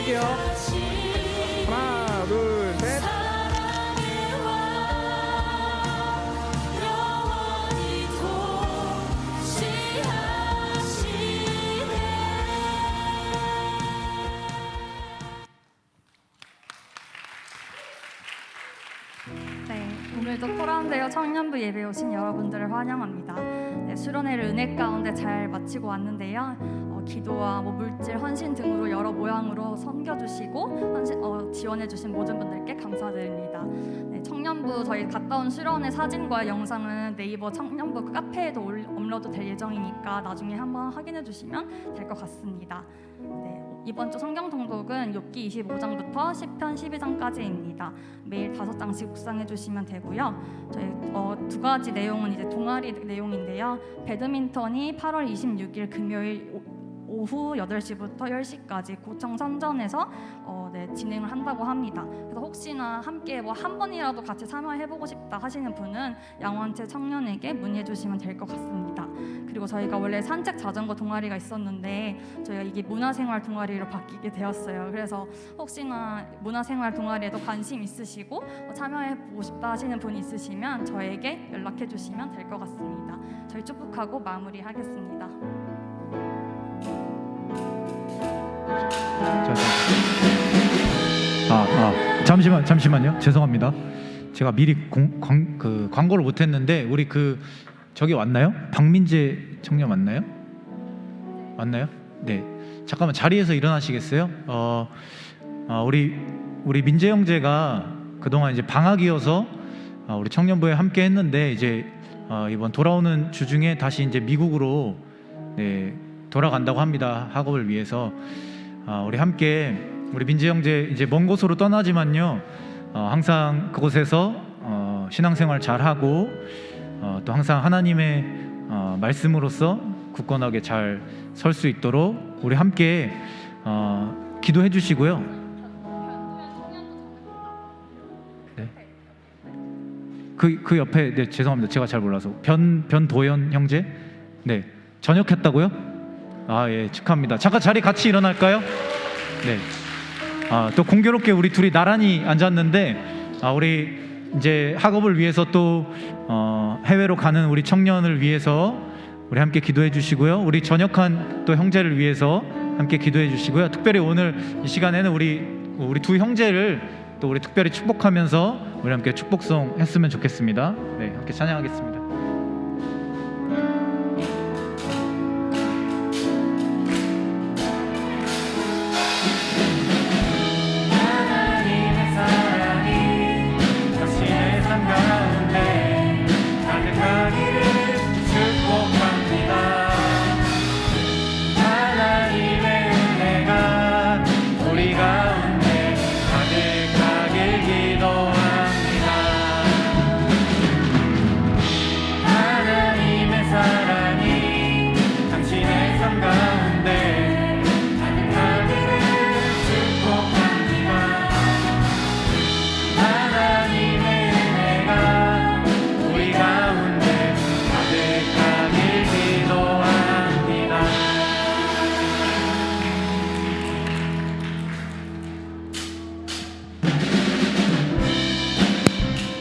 할게요. 하나, 둘, 셋. 네, 오늘도 포란대여 청년부 예배 오신 여러분들을 환영합니다. 네, 수련회를 은혜 가운데 잘 마치고 왔는데요. 기도와 물질, 헌신 등으로 여러 모양으로 섬겨주시고 지원해주신 모든 분들께 감사드립니다. 네, 청년부 저희 갔다 온 수련회 사진과 영상은 네이버 청년부 카페에도 업로드 될 예정이니까 나중에 한번 확인해 주시면 될 것 같습니다. 네, 이번 주 성경 통독은 욥기 25장부터 시편 12장까지입니다. 매일 5장씩 묵상해 주시면 되고요. 저희 두 가지 내용은 이제 동아리 내용인데요. 배드민턴이 8월 26일 금요일 오후 8시부터 10시까지 고청 선전에서 진행을 한다고 합니다. 그래서 혹시나 함께 한 번이라도 같이 참여해보고 싶다 하시는 분은 양원체 청년에게 문의해 주시면 될 것 같습니다. 그리고 저희가 원래 산책 자전거 동아리가 있었는데 저희가 이게 문화생활 동아리로 바뀌게 되었어요. 그래서 혹시나 문화생활 동아리에도 관심 있으시고 참여해보고 싶다 하시는 분이 있으시면 저에게 연락해 주시면 될 것 같습니다. 저희 축복하고 마무리하겠습니다. 잠시만요. 죄송합니다. 제가 미리 광고를 못했는데 우리 저기 왔나요? 박민재 청년 왔나요? 왔나요? 네. 잠깐만 자리에서 일어나시겠어요? 우리 민재 형제가 그동안 이제 방학이어서 우리 청년부에 함께 했는데 이제 이번 돌아오는 주 중에 다시 이제 미국으로 돌아간다고 합니다. 학업을 위해서. 우리 함께 우리 민재 형제 이제 먼 곳으로 떠나지만요. 항상 그곳에서 신앙생활 잘하고 또 항상 하나님의 말씀으로서 굳건하게 잘 설 수 있도록 우리 함께 기도해 주시고요. 네. 그 옆에 죄송합니다. 제가 잘 몰라서 변도현 형제 네 전역했다고요? 예 축하합니다. 잠깐 자리 같이 일어날까요? 네. 또 공교롭게 우리 둘이 나란히 앉았는데 우리 이제 학업을 위해서 또 해외로 가는 우리 청년을 위해서 우리 함께 기도해 주시고요. 우리 전역한 또 형제를 위해서 함께 기도해 주시고요. 특별히 오늘 이 시간에는 우리 두 형제를 또 우리 특별히 축복하면서 우리 함께 축복송 했으면 좋겠습니다. 네, 함께 찬양하겠습니다.